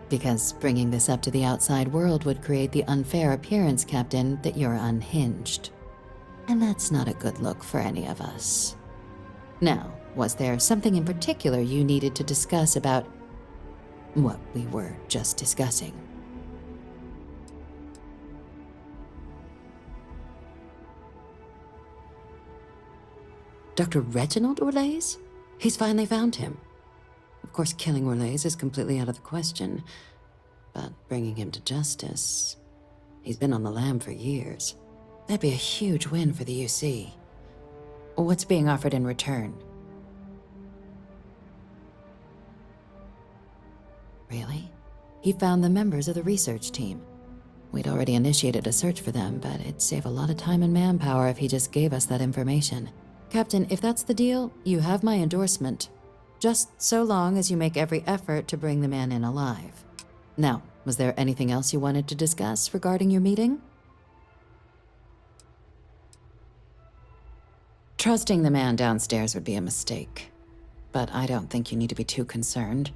Because bringing this up to the outside world would create the unfair appearance, Captain, that you're unhinged. And that's not a good look for any of us. Now, was there something in particular you needed to discuss about what we were just discussing? Dr. Reginald Orlaise? He's finally found him. Of course, killing Orlaise is completely out of the question, but bringing him to justice... He's been on the lam for years. That'd be a huge win for the UC. What's being offered in return? Really? He found the members of the research team. We'd already initiated a search for them, but it'd save a lot of time and manpower if he just gave us that information. Captain, if that's the deal, you have my endorsement. Just so long as you make every effort to bring the man in alive. Now, was there anything else you wanted to discuss regarding your meeting? Trusting the man downstairs would be a mistake, but I don't think you need to be too concerned.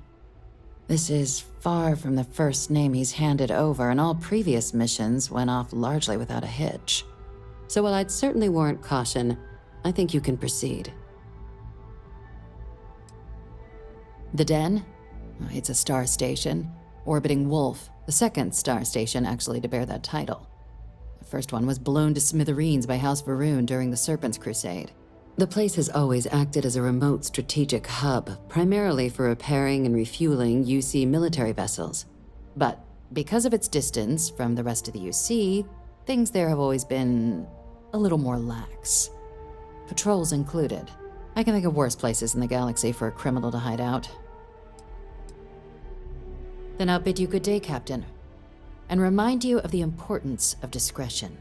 This is far from the first name he's handed over, and all previous missions went off largely without a hitch. So while I'd certainly warrant caution, I think you can proceed. The Den? It's a star station, orbiting Wolf, the second star station actually to bear that title. The first one was blown to smithereens by House Varun during the Serpent's Crusade. The place has always acted as a remote strategic hub, primarily for repairing and refueling UC military vessels. But because of its distance from the rest of the UC, things there have always been a little more lax. Patrols included. I can think of worse places in the galaxy for a criminal to hide out. Then I'll bid you good day, Captain, and remind you of the importance of discretion.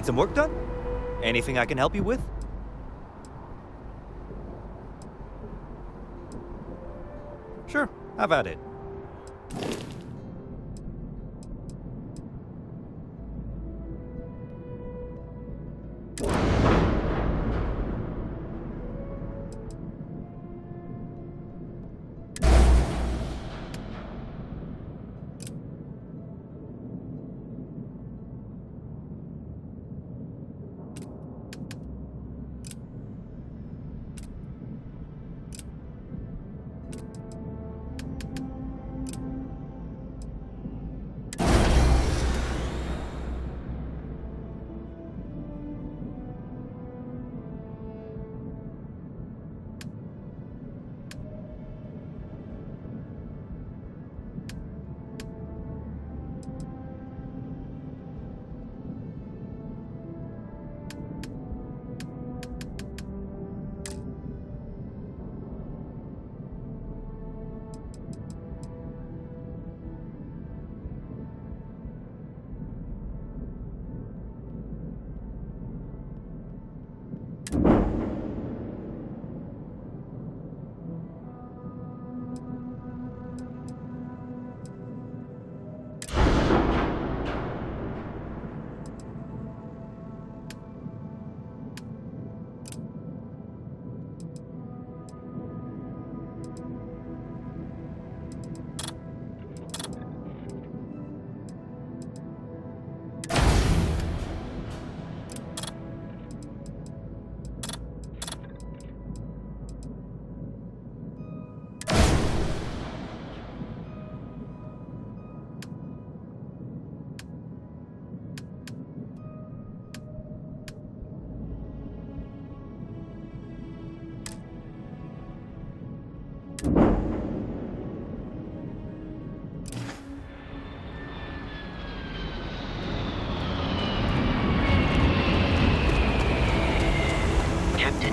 Some work done? Anything I can help you with? Sure, have at it.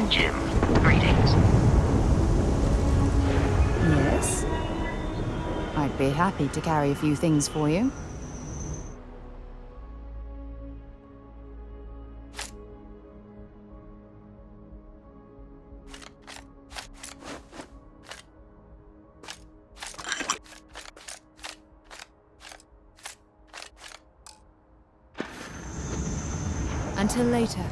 Captain Jim. Greetings. Yes? I'd be happy to carry a few things for you. Until later.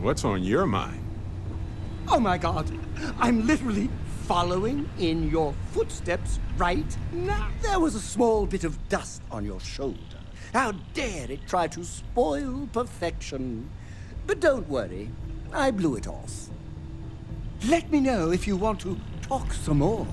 What's on your mind? Oh my God, I'm literally following in your footsteps right now. There was a small bit of dust on your shoulder. How dare it try to spoil perfection? But don't worry, I blew it off. Let me know if you want to talk some more.